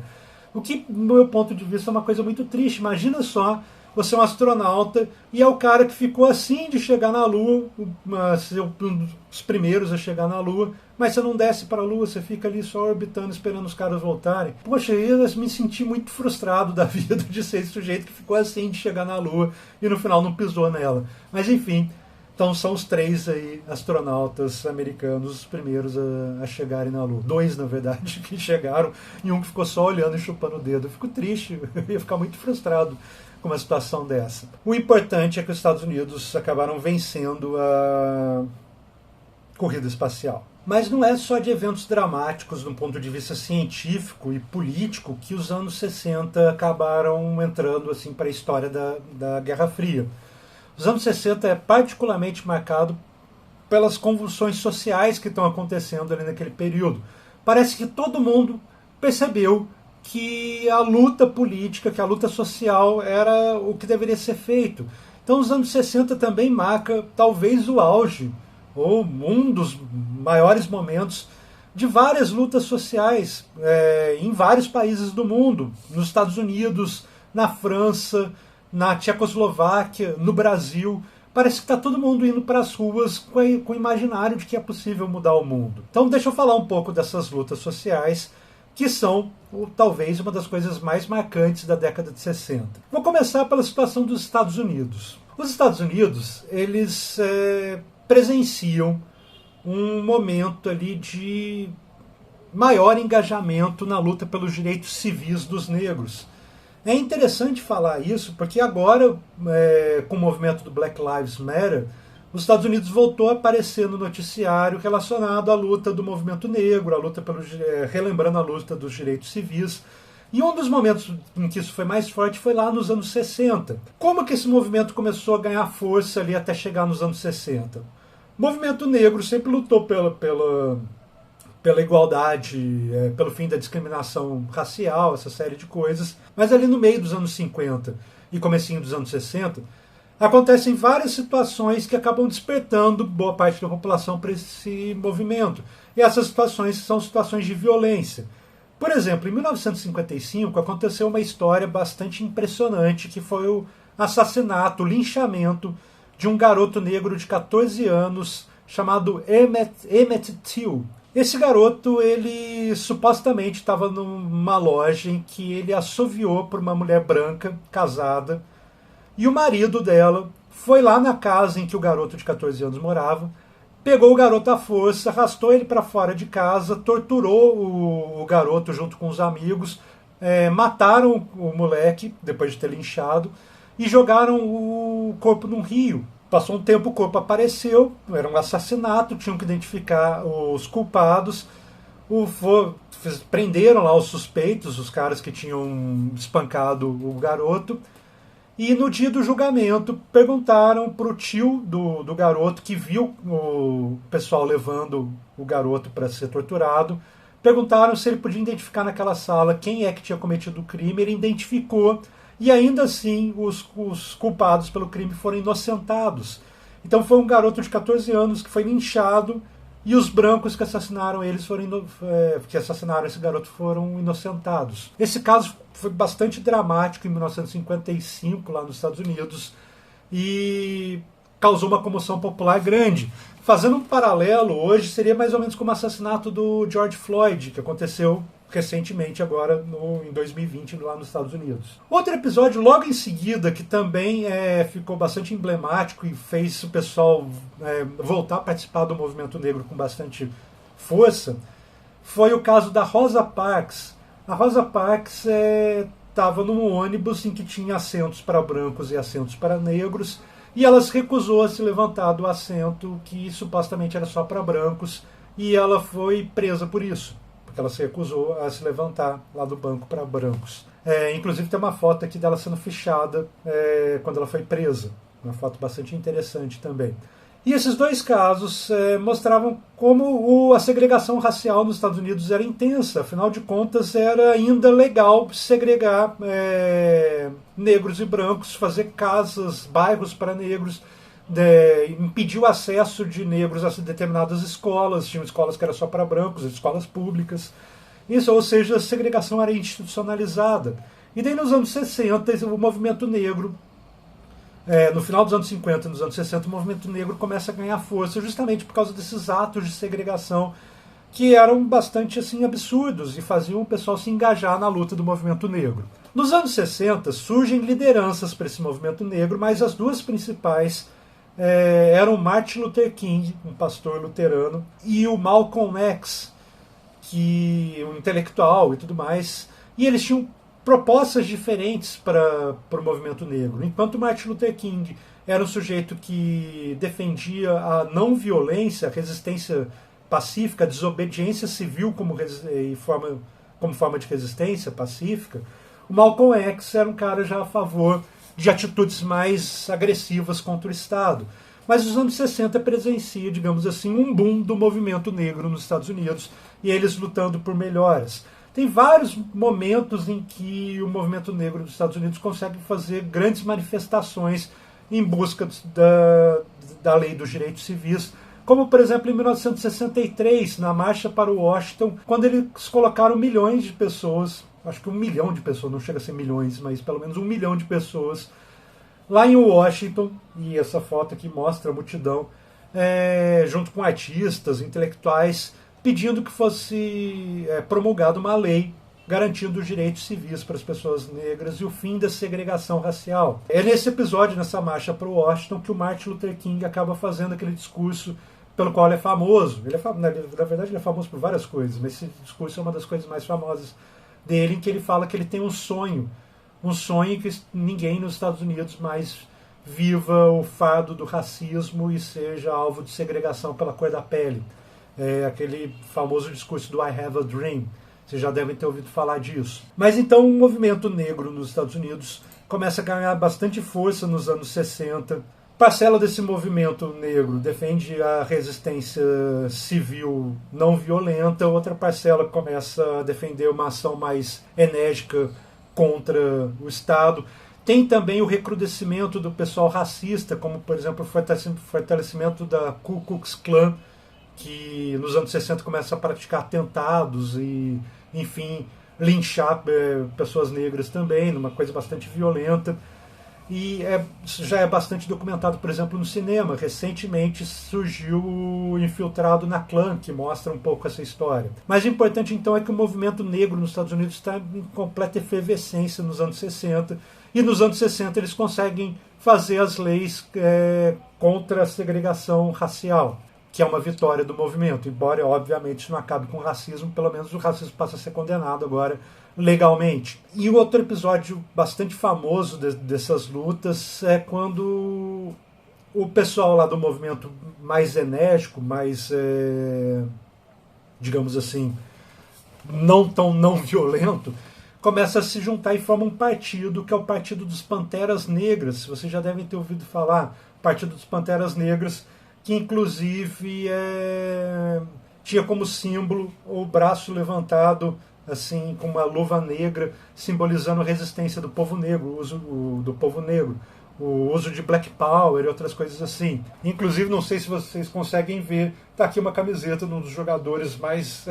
O que, do meu ponto de vista, é uma coisa muito triste. Imagina só, você é um astronauta e é o cara que ficou assim de chegar na Lua, um dos primeiros a chegar na Lua, mas você não desce para a Lua, você fica ali só orbitando, esperando os caras voltarem. Poxa, eu me senti muito frustrado da vida de ser esse sujeito que ficou assim de chegar na Lua e no final não pisou nela. Mas enfim, então são os 3 aí, astronautas americanos, os primeiros a chegarem na Lua. 2, na verdade, que chegaram, e um que ficou só olhando e chupando o dedo. Eu fico triste, eu ia ficar muito frustrado com uma situação dessa. O importante é que os Estados Unidos acabaram vencendo a corrida espacial. Mas não é só de eventos dramáticos, do ponto de vista científico e político, que os anos 60 acabaram entrando assim, para a história da Guerra Fria. Os anos 60 é particularmente marcado pelas convulsões sociais que estão acontecendo ali naquele período. Parece que todo mundo percebeu que a luta política, que a luta social era o que deveria ser feito. Então os anos 60 também marca talvez o auge, ou um dos maiores momentos de várias lutas sociais em vários países do mundo, nos Estados Unidos, na França, na Tchecoslováquia, no Brasil. Parece que está todo mundo indo para as ruas com o imaginário de que é possível mudar o mundo. Então deixa eu falar um pouco dessas lutas sociais, que são talvez uma das coisas mais marcantes da década de 60. Vou começar pela situação dos Estados Unidos. Os Estados Unidos, eles presenciam um momento ali de maior engajamento na luta pelos direitos civis dos negros. É interessante falar isso porque agora, com o movimento do Black Lives Matter, os Estados Unidos voltou a aparecer no noticiário relacionado à luta do movimento negro, relembrando a luta dos direitos civis. E um dos momentos em que isso foi mais forte foi lá nos anos 60. Como que esse movimento começou a ganhar força ali até chegar nos anos 60? O movimento negro sempre lutou pela igualdade, pelo fim da discriminação racial, essa série de coisas, mas ali no meio dos anos 50 e comecinho dos anos 60, acontecem várias situações que acabam despertando boa parte da população para esse movimento. E essas situações são situações de violência. Por exemplo, em 1955 aconteceu uma história bastante impressionante, que foi o assassinato, o linchamento de um garoto negro de 14 anos chamado Emmett Till. Esse garoto, ele supostamente estava numa loja em que ele assoviou por uma mulher branca, casada, e o marido dela foi lá na casa em que o garoto de 14 anos morava, pegou o garoto à força, arrastou ele para fora de casa, torturou o garoto junto com os amigos, mataram o moleque, depois de ter linchado, e jogaram o corpo num rio. Passou um tempo, o corpo apareceu, era um assassinato, tinham que identificar os culpados, prenderam lá os suspeitos, os caras que tinham espancado o garoto, e no dia do julgamento perguntaram para o tio do garoto, que viu o pessoal levando o garoto para ser torturado, perguntaram se ele podia identificar naquela sala quem é que tinha cometido o crime. Ele identificou, e ainda assim os culpados pelo crime foram inocentados. Então foi um garoto de 14 anos que foi linchado e os brancos que assassinaram que assassinaram esse garoto foram inocentados. Esse caso foi bastante dramático em 1955 lá nos Estados Unidos e causou uma comoção popular grande. Fazendo um paralelo, hoje seria mais ou menos como o assassinato do George Floyd, que aconteceu recentemente agora em 2020 lá nos Estados Unidos. Outro episódio logo em seguida que também ficou bastante emblemático e fez o pessoal voltar a participar do movimento negro com bastante força foi o caso da Rosa Parks. A Rosa Parks estava num ônibus em que tinha assentos para brancos e assentos para negros e ela se recusou a se levantar do assento que supostamente era só para brancos e ela foi presa por isso, porque ela se recusou a se levantar lá do banco para brancos. Inclusive tem uma foto aqui dela sendo fichada quando ela foi presa. Uma foto bastante interessante também. E esses dois casos mostravam como a segregação racial nos Estados Unidos era intensa. Afinal de contas, era ainda legal segregar negros e brancos, fazer casas, bairros para negros, impedir o acesso de negros a determinadas escolas. Tinham escolas que eram só para brancos, escolas públicas. Isso, ou seja, a segregação era institucionalizada. E daí nos anos 60, o movimento negro, no final dos anos 50 e nos anos 60, o movimento negro começa a ganhar força justamente por causa desses atos de segregação que eram bastante assim, absurdos e faziam o pessoal se engajar na luta do movimento negro. Nos anos 60 surgem lideranças para esse movimento negro, mas as duas principais eram Martin Luther King, um pastor luterano, e o Malcolm X, um intelectual e tudo mais, e eles tinham propostas diferentes para o movimento negro. Enquanto Martin Luther King era um sujeito que defendia a não violência, a resistência pacífica, a desobediência civil como forma de resistência pacífica, o Malcolm X era um cara já a favor de atitudes mais agressivas contra o Estado. Mas os anos 60 presencia, digamos assim, um boom do movimento negro nos Estados Unidos e eles lutando por melhoras. Tem vários momentos em que o movimento negro dos Estados Unidos consegue fazer grandes manifestações em busca da lei dos direitos civis, como, por exemplo, em 1963, na Marcha para Washington, quando eles colocaram milhões de pessoas, acho que 1 milhão de pessoas, não chega a ser milhões, mas pelo menos 1 milhão de pessoas, lá em Washington, e essa foto aqui mostra a multidão, junto com artistas, intelectuais, pedindo que fosse promulgada uma lei garantindo os direitos civis para as pessoas negras e o fim da segregação racial. É nesse episódio, nessa marcha para Washington, que o Martin Luther King acaba fazendo aquele discurso pelo qual ele é famoso. Na verdade, ele é famoso por várias coisas, mas esse discurso é uma das coisas mais famosas dele, em que ele fala que ele tem um sonho que ninguém nos Estados Unidos mais viva o fardo do racismo e seja alvo de segregação pela cor da pele. Aquele famoso discurso do I Have a Dream. Vocês já devem ter ouvido falar disso. Mas então o movimento negro nos Estados Unidos começa a ganhar bastante força nos anos 60. Parcela desse movimento negro defende a resistência civil não violenta, outra parcela começa a defender uma ação mais enérgica contra o Estado. Tem também o recrudescimento do pessoal racista, como, por exemplo, o fortalecimento da Ku Klux Klan, que nos anos 60 começa a praticar atentados e, enfim, linchar pessoas negras também, numa coisa bastante violenta. E já é bastante documentado, por exemplo, no cinema. Recentemente surgiu o Infiltrado na Clã, que mostra um pouco essa história. Mas o importante, então, é que o movimento negro nos Estados Unidos está em completa efervescência nos anos 60. E nos anos 60 eles conseguem fazer as leis contra a segregação racial, que é uma vitória do movimento. Embora, obviamente, isso não acabe com o racismo, pelo menos o racismo passa a ser condenado agora legalmente. E o outro episódio bastante famoso dessas lutas é quando o pessoal lá do movimento mais enérgico, mais, digamos assim, não tão não violento, começa a se juntar e forma um partido, que é o Partido dos Panteras Negras. Vocês já devem ter ouvido falar, Partido dos Panteras Negras, que inclusive tinha como símbolo o braço levantado, assim, com uma luva negra, simbolizando a resistência do povo negro, o uso do povo negro o uso de Black Power e outras coisas assim. Inclusive, não sei se vocês conseguem ver, está aqui uma camiseta de um dos jogadores mais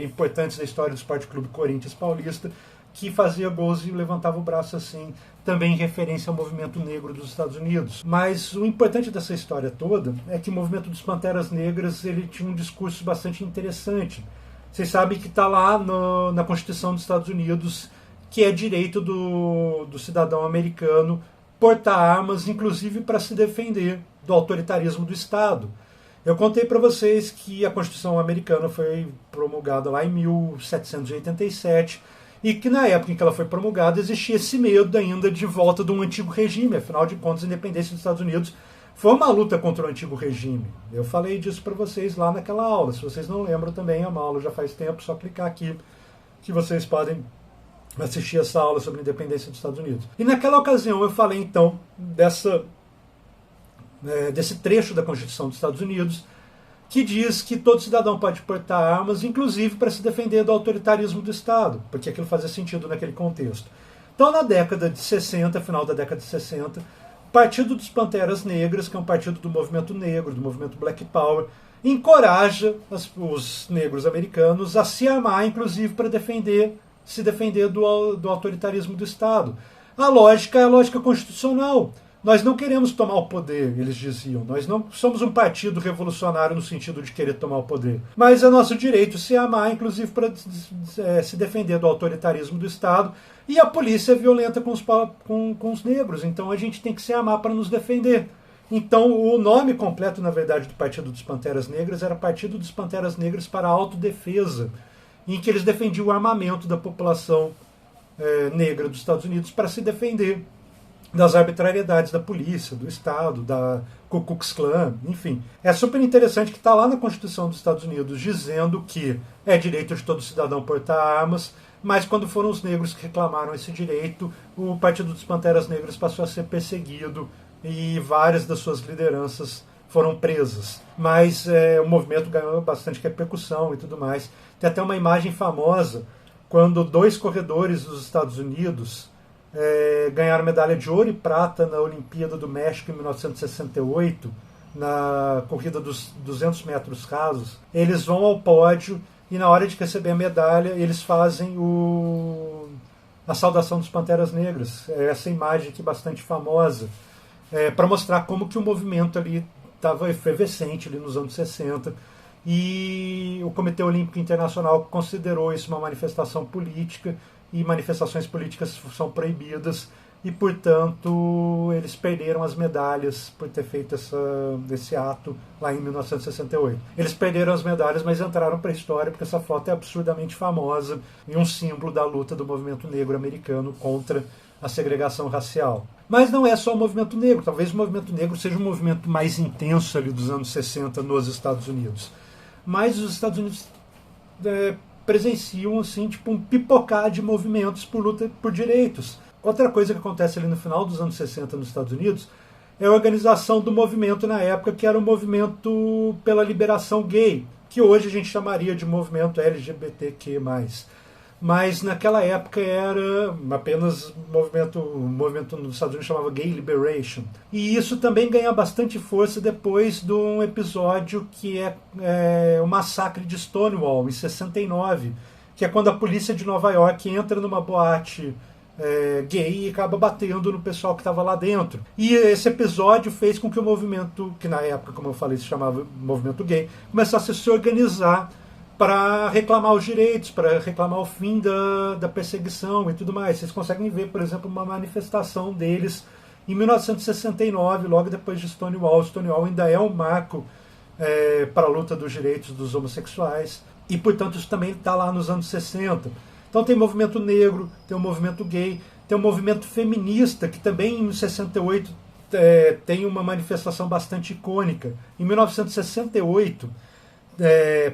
importantes da história do Esporte Clube Corinthians Paulista, que fazia gols e levantava o braço assim, também em referência ao movimento negro dos Estados Unidos. Mas o importante dessa história toda é que o movimento dos Panteras Negras ele tinha um discurso bastante interessante. Vocês sabem que está lá na Constituição dos Estados Unidos que é direito do cidadão americano portar armas, inclusive para se defender do autoritarismo do Estado. Eu contei para vocês que a Constituição americana foi promulgada lá em 1787 e que na época em que ela foi promulgada existia esse medo ainda de volta de um antigo regime. Afinal de contas, a independência dos Estados Unidos foi uma luta contra o antigo regime. Eu falei disso para vocês lá naquela aula. Se vocês não lembram também, é uma aula já faz tempo, só clicar aqui que vocês podem assistir essa aula sobre a independência dos Estados Unidos. E naquela ocasião eu falei então desse trecho da Constituição dos Estados Unidos que diz que todo cidadão pode portar armas, inclusive para se defender do autoritarismo do Estado, porque aquilo fazia sentido naquele contexto. Então, na década de 60, final da década de 60, o Partido dos Panteras Negras, que é um partido do movimento negro, do movimento Black Power, encoraja os negros americanos a se armar, inclusive, para se defender do autoritarismo do Estado. A lógica é a lógica constitucional. Nós não queremos tomar o poder, eles diziam. Nós não somos um partido revolucionário no sentido de querer tomar o poder. Mas é nosso direito se armar, inclusive para se defender do autoritarismo do Estado. E a polícia é violenta com os negros. Então a gente tem que se armar para nos defender. Então o nome completo, na verdade, do Partido dos Panteras Negras era Partido dos Panteras Negras para a Autodefesa, em que eles defendiam o armamento da população negra dos Estados Unidos para se defender das arbitrariedades da polícia, do Estado, da Ku Klux Klan, enfim. É super interessante que está lá na Constituição dos Estados Unidos dizendo que é direito de todo cidadão portar armas, mas quando foram os negros que reclamaram esse direito, o Partido dos Panteras Negras passou a ser perseguido e várias das suas lideranças foram presas. Mas o movimento ganhou bastante repercussão e tudo mais. Tem até uma imagem famosa quando 2 corredores dos Estados Unidos ganharam medalha de ouro e prata na Olimpíada do México em 1968, na corrida dos 200 metros rasos. Eles vão ao pódio e na hora de receber a medalha eles fazem a saudação dos Panteras Negras. Essa imagem aqui bastante famosa, para mostrar como que o movimento ali estava efervescente ali nos anos 60 e o Comitê Olímpico Internacional considerou isso uma manifestação política e manifestações políticas são proibidas e, portanto, eles perderam as medalhas por ter feito esse ato lá em 1968. Eles perderam as medalhas, mas entraram para a história porque essa foto é absurdamente famosa e um símbolo da luta do movimento negro americano contra a segregação racial. Mas não é só o movimento negro, talvez o movimento negro seja um movimento mais intenso ali dos anos 60 nos Estados Unidos. Mas os Estados Unidos presenciam assim, tipo, um pipocar de movimentos por luta por direitos. Outra coisa que acontece ali no final dos anos 60 nos Estados Unidos é a organização do movimento na época, que era o movimento pela liberação gay, que hoje a gente chamaria de movimento LGBTQ+. Mas naquela época era apenas o movimento nos Estados Unidos chamava Gay Liberation. E isso também ganha bastante força depois de um episódio que é o massacre de Stonewall, em 69, que é quando a polícia de Nova York entra numa boate gay e acaba batendo no pessoal que estava lá dentro. E esse episódio fez com que o movimento, que na época, como eu falei, se chamava movimento gay, começasse a se organizar para reclamar os direitos, para reclamar o fim da perseguição e tudo mais. Vocês conseguem ver, por exemplo, uma manifestação deles em 1969, logo depois de Stonewall. Stonewall ainda é um marco para a luta dos direitos dos homossexuais e, portanto, isso também está lá nos anos 60. Então tem movimento negro, tem o movimento gay, tem o movimento feminista, que também em 68 tem uma manifestação bastante icônica. Em 1968,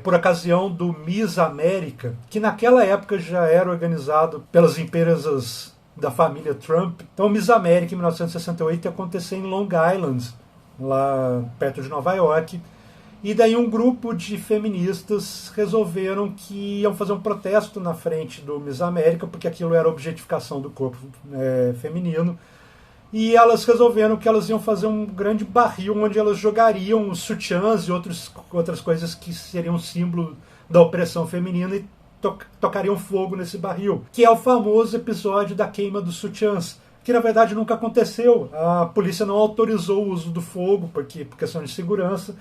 por ocasião do Miss América, que naquela época já era organizado pelas empresas da família Trump. Então, o Miss América, em 1968, ia acontecer em Long Island, lá perto de Nova York. E daí um grupo de feministas resolveram que iam fazer um protesto na frente do Miss América, porque aquilo era objetificação do corpo feminino. e elas resolveram que elas iam fazer um grande barril onde elas jogariam os sutiãs e outras coisas que seriam símbolo da opressão feminina e tocariam fogo nesse barril, que é o famoso episódio da queima dos sutiãs, que na verdade nunca aconteceu. A polícia não autorizou o uso do fogo, por questão de segurança.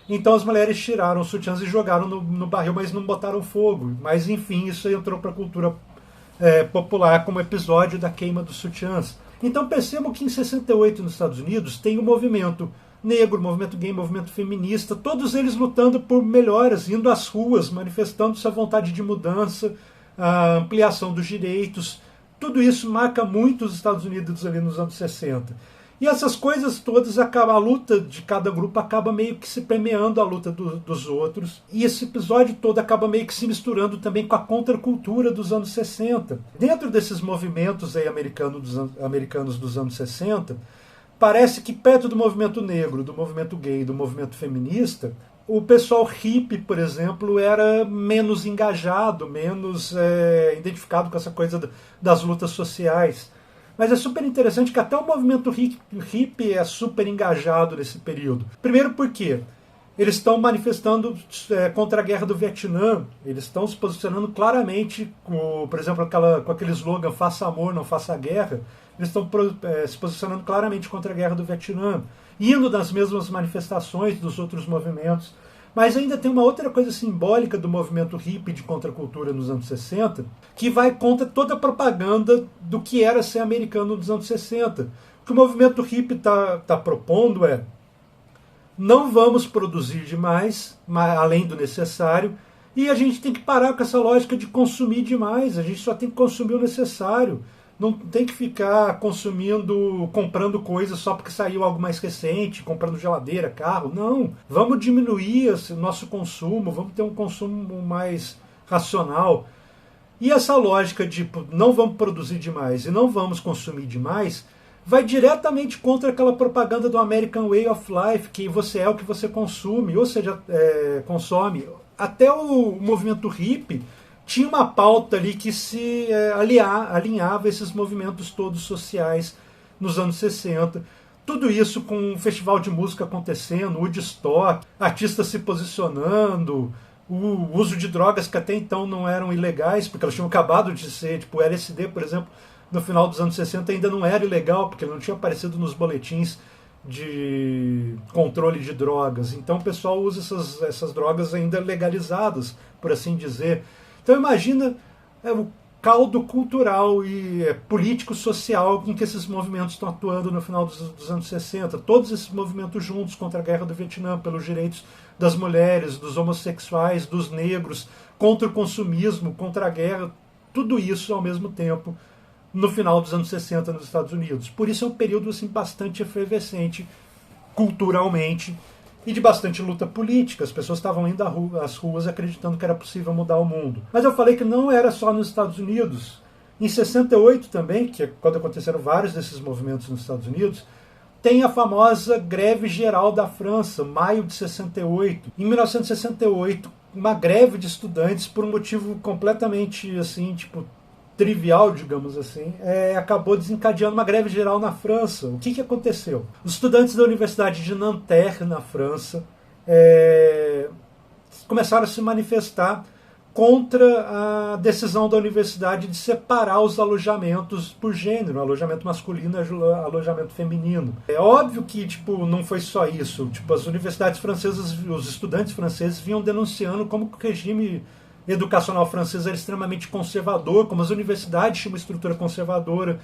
Então as mulheres tiraram os sutiãs e jogaram no barril, mas não botaram fogo. Mas enfim, isso entrou para a cultura popular como episódio da queima dos sutiãs. Então percebam que em 68 nos Estados Unidos tem um movimento negro, movimento gay, movimento feminista, todos eles lutando por melhoras, indo às ruas, manifestando sua vontade de mudança, a ampliação dos direitos. Tudo isso marca muito os Estados Unidos ali nos anos 60. E essas coisas todas, a luta de cada grupo acaba meio que se permeando a luta dos outros. E esse episódio todo acaba meio que se misturando também com a contracultura dos anos 60. Dentro desses movimentos aí americanos dos anos 60, parece que perto do movimento negro, do movimento gay, do movimento feminista, o pessoal hippie, por exemplo, era menos engajado, menos identificado com essa coisa das lutas sociais. Mas é super interessante que até o movimento hippie é super engajado nesse período. Primeiro porque eles estão manifestando contra a guerra do Vietnã, eles estão se posicionando claramente, por exemplo, com aquele slogan "faça amor, não faça guerra", eles estão se posicionando claramente contra a guerra do Vietnã, indo nas mesmas manifestações dos outros movimentos. Mas ainda tem uma outra coisa simbólica do movimento hippie de contracultura nos anos 60, que vai contra toda a propaganda do que era ser americano nos anos 60. O que o movimento hippie está propondo é: não vamos produzir demais, além do necessário, e a gente tem que parar com essa lógica de consumir demais, a gente só tem que consumir o necessário. Não tem que ficar comprando coisas só porque saiu algo mais recente, comprando geladeira, carro. Não, vamos diminuir o nosso consumo, vamos ter um consumo mais racional. E essa lógica de não vamos produzir demais e não vamos consumir demais vai diretamente contra aquela propaganda do American Way of Life, que você é o que você consome, ou seja, consome. Até o movimento hippie tinha uma pauta ali que se alinhava esses movimentos todos sociais nos anos 60. Tudo isso com um festival de música acontecendo, Woodstock, artistas se posicionando, o uso de drogas que até então não eram ilegais, porque elas tinham acabado de ser, tipo o LSD, por exemplo, no final dos anos 60 ainda não era ilegal, porque ele não tinha aparecido nos boletins de controle de drogas. Então o pessoal usa essas drogas ainda legalizadas, por assim dizer. Então imagina o caldo cultural e político-social em que esses movimentos estão atuando no final dos anos 60. Todos esses movimentos juntos contra a guerra do Vietnã, pelos direitos das mulheres, dos homossexuais, dos negros, contra o consumismo, contra a guerra, tudo isso ao mesmo tempo no final dos anos 60 nos Estados Unidos. Por isso é um período assim, bastante efervescente culturalmente, e de bastante luta política. As pessoas estavam indo às ruas acreditando que era possível mudar o mundo. Mas eu falei que não era só nos Estados Unidos. Em 68 também, que é quando aconteceram vários desses movimentos nos Estados Unidos, tem a famosa greve geral da França, maio de 68. Em 1968, uma greve de estudantes por um motivo completamente assim, trivial, digamos assim, acabou desencadeando uma greve geral na França. O que aconteceu? Os estudantes da Universidade de Nanterre, na França, começaram a se manifestar contra a decisão da universidade de separar os alojamentos por gênero, alojamento masculino e alojamento feminino. É óbvio que não foi só isso. As universidades francesas, os estudantes franceses vinham denunciando como o regime educacional francês era extremamente conservador, como as universidades tinham uma estrutura conservadora,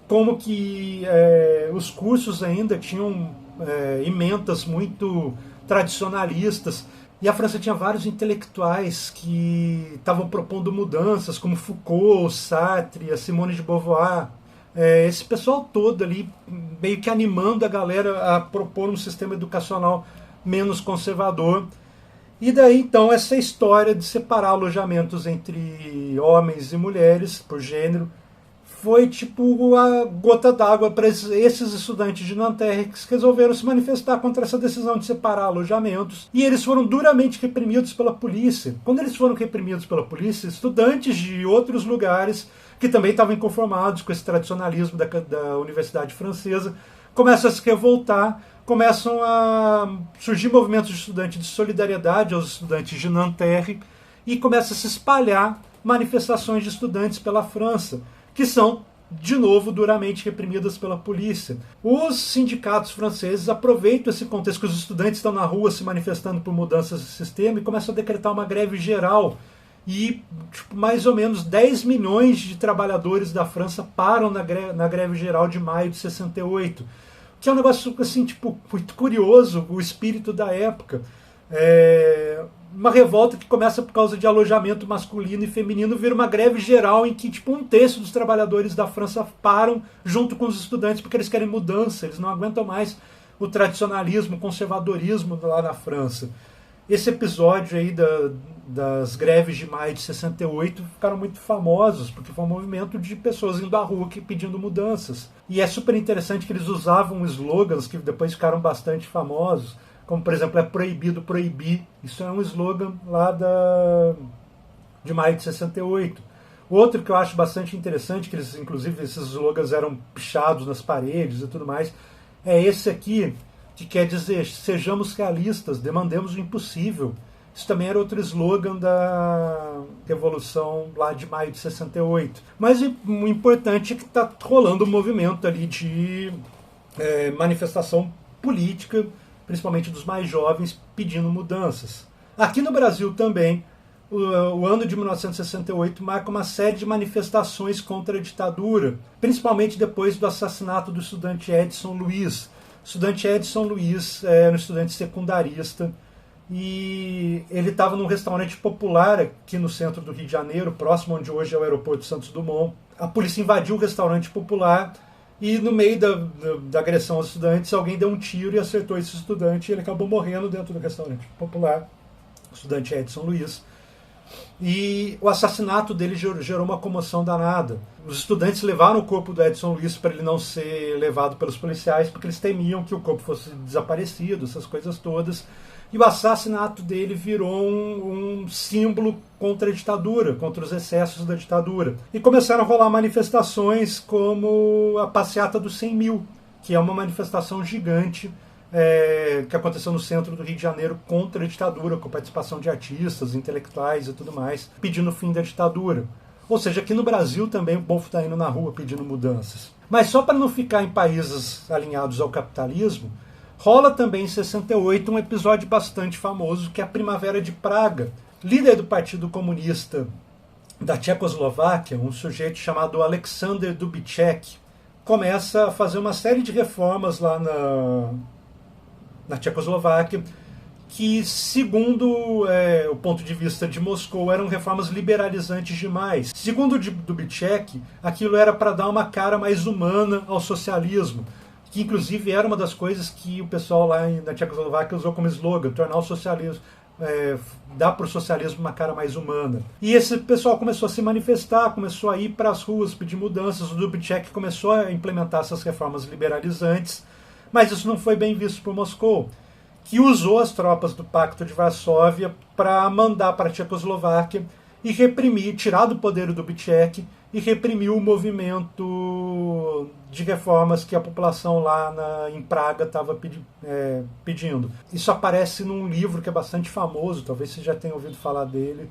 como que os cursos ainda tinham emendas muito tradicionalistas. E a França tinha vários intelectuais que estavam propondo mudanças, como Foucault, Sartre, a Simone de Beauvoir. Esse pessoal todo ali meio que animando a galera a propor um sistema educacional menos conservador. E daí, então, essa história de separar alojamentos entre homens e mulheres, por gênero, foi a gota d'água para esses estudantes de Nanterre que resolveram se manifestar contra essa decisão de separar alojamentos. E eles foram duramente reprimidos pela polícia. Quando eles foram reprimidos pela polícia, estudantes de outros lugares que também estavam inconformados com esse tradicionalismo da Universidade Francesa, começam a se revoltar, começam a surgir movimentos de estudantes de solidariedade aos estudantes de Nanterre, e começa a se espalhar manifestações de estudantes pela França, que são, de novo, duramente reprimidas pela polícia. Os sindicatos franceses aproveitam esse contexto que os estudantes estão na rua se manifestando por mudanças de sistema e começam a decretar uma greve geral. E mais ou menos 10 milhões de trabalhadores da França param na greve geral de maio de 68. Que é um negócio assim, muito curioso, o espírito da época. Uma revolta que começa por causa de alojamento masculino e feminino, vira uma greve geral em que um terço dos trabalhadores da França param junto com os estudantes porque eles querem mudança, eles não aguentam mais o tradicionalismo, o conservadorismo lá na França. Esse episódio aí das greves de maio de 68 ficaram muito famosos, porque foi um movimento de pessoas indo à rua pedindo mudanças. E é super interessante que eles usavam slogans que depois ficaram bastante famosos, como, por exemplo, é proibido proibir. Isso é um slogan lá de maio de 68. Outro que eu acho bastante interessante, que eles, inclusive esses slogans eram pichados nas paredes e tudo mais, é esse aqui, que quer dizer, sejamos realistas, demandemos o impossível. Isso também era outro slogan da Revolução lá de maio de 68. Mas o importante é que está rolando um movimento ali de manifestação política, principalmente dos mais jovens, pedindo mudanças. Aqui no Brasil também, o ano de 1968 marca uma série de manifestações contra a ditadura, principalmente depois do assassinato do estudante Edson Luiz. O estudante Edson Luiz era um estudante secundarista e ele estava num restaurante popular aqui no centro do Rio de Janeiro, próximo onde hoje é o aeroporto Santos Dumont. A polícia invadiu o restaurante popular e no meio da agressão aos estudantes, alguém deu um tiro e acertou esse estudante e ele acabou morrendo dentro do restaurante popular, o estudante Edson Luiz. E o assassinato dele gerou uma comoção danada. Os estudantes levaram o corpo do Edson Luiz para ele não ser levado pelos policiais, porque eles temiam que o corpo fosse desaparecido, essas coisas todas. E o assassinato dele virou um símbolo contra a ditadura, contra os excessos da ditadura. E começaram a rolar manifestações como a Passeata dos 100 mil, que é uma manifestação gigante que aconteceu no centro do Rio de Janeiro contra a ditadura, com participação de artistas, intelectuais e tudo mais, pedindo o fim da ditadura. Ou seja, aqui no Brasil também o povo está indo na rua pedindo mudanças. Mas só para não ficar em países alinhados ao capitalismo, rola também em 68 um episódio bastante famoso, que é a Primavera de Praga. Líder do Partido Comunista da Tchecoslováquia, um sujeito chamado Alexander Dubček, começa a fazer uma série de reformas lá na Tchecoslováquia, que, segundo o ponto de vista de Moscou, eram reformas liberalizantes demais. Segundo Dubček, aquilo era para dar uma cara mais humana ao socialismo, que inclusive era uma das coisas que o pessoal lá na Tchecoslováquia usou como slogan, tornar o socialismo, dar para o socialismo uma cara mais humana. E esse pessoal começou a se manifestar, começou a ir para as ruas pedir mudanças, o Dubček começou a implementar essas reformas liberalizantes, mas isso não foi bem visto por Moscou, que usou as tropas do Pacto de Varsóvia para mandar para a Tchecoslováquia e reprimir, tirar do poder o Dubček e reprimir o movimento de reformas que a população lá em Praga estava pedindo. Isso aparece num livro que é bastante famoso, talvez você já tenha ouvido falar dele.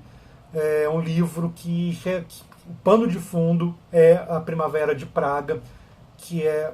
É um livro que o pano de fundo é a Primavera de Praga, que é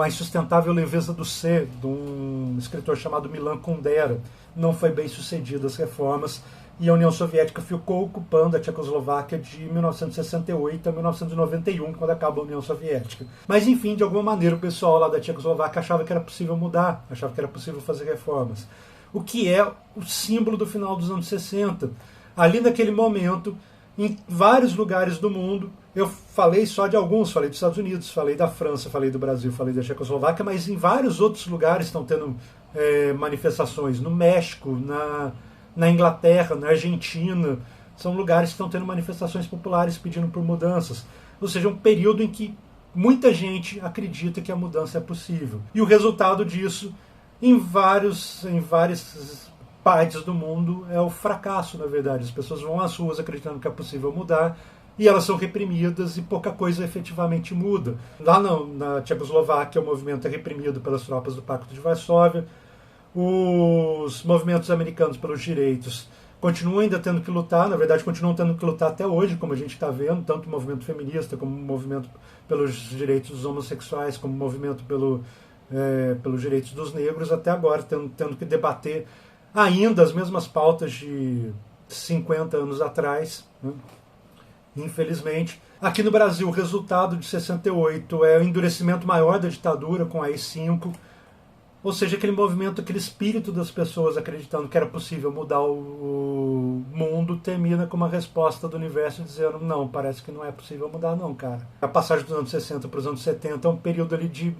A Insustentável Leveza do Ser, de um escritor chamado Milan Kundera. Não foi bem sucedido as reformas, e a União Soviética ficou ocupando a Tchecoslováquia de 1968 a 1991, quando acaba a União Soviética. Mas, enfim, de alguma maneira o pessoal lá da Tchecoslováquia achava que era possível mudar, achava que era possível fazer reformas. O que é o símbolo do final dos anos 60. Ali naquele momento, em vários lugares do mundo, eu falei só de alguns, falei dos Estados Unidos, falei da França, falei do Brasil, falei da Tchecoslováquia, mas em vários outros lugares estão tendo manifestações. No México, na Inglaterra, na Argentina, são lugares que estão tendo manifestações populares pedindo por mudanças. Ou seja, um período em que muita gente acredita que a mudança é possível. E o resultado disso, em várias partes do mundo, é o fracasso, na verdade. As pessoas vão às ruas acreditando que é possível mudar, e elas são reprimidas e pouca coisa efetivamente muda. Lá na Tchecoslováquia, o movimento é reprimido pelas tropas do Pacto de Varsóvia, os movimentos americanos pelos direitos continuam ainda tendo que lutar, na verdade continuam tendo que lutar até hoje, como a gente está vendo, tanto o movimento feminista, como o movimento pelos direitos dos homossexuais, como o movimento pelos direitos dos negros, até agora tendo que debater ainda as mesmas pautas de 50 anos atrás, né? Infelizmente. Aqui no Brasil, o resultado de 68 é o endurecimento maior da ditadura com a AI-5, ou seja, aquele movimento, aquele espírito das pessoas acreditando que era possível mudar o mundo, termina com uma resposta do universo dizendo: não, parece que não é possível mudar não, cara. A passagem dos anos 60 para os anos 70 é um período ali de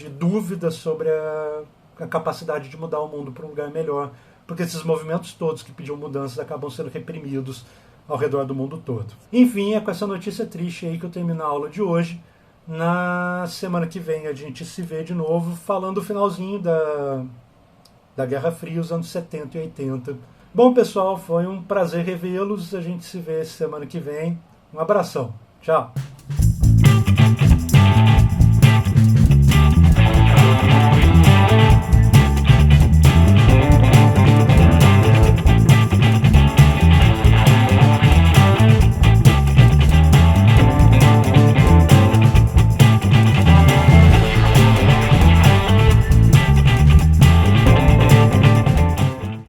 dúvida sobre a capacidade de mudar o mundo para um lugar melhor, porque esses movimentos todos que pediam mudanças acabam sendo reprimidos ao redor do mundo todo. Enfim, é com essa notícia triste aí que eu termino a aula de hoje. Na semana que vem a gente se vê de novo falando o finalzinho da Guerra Fria, os anos 70 e 80. Bom, pessoal, foi um prazer revê-los. A gente se vê semana que vem. Um abração. Tchau.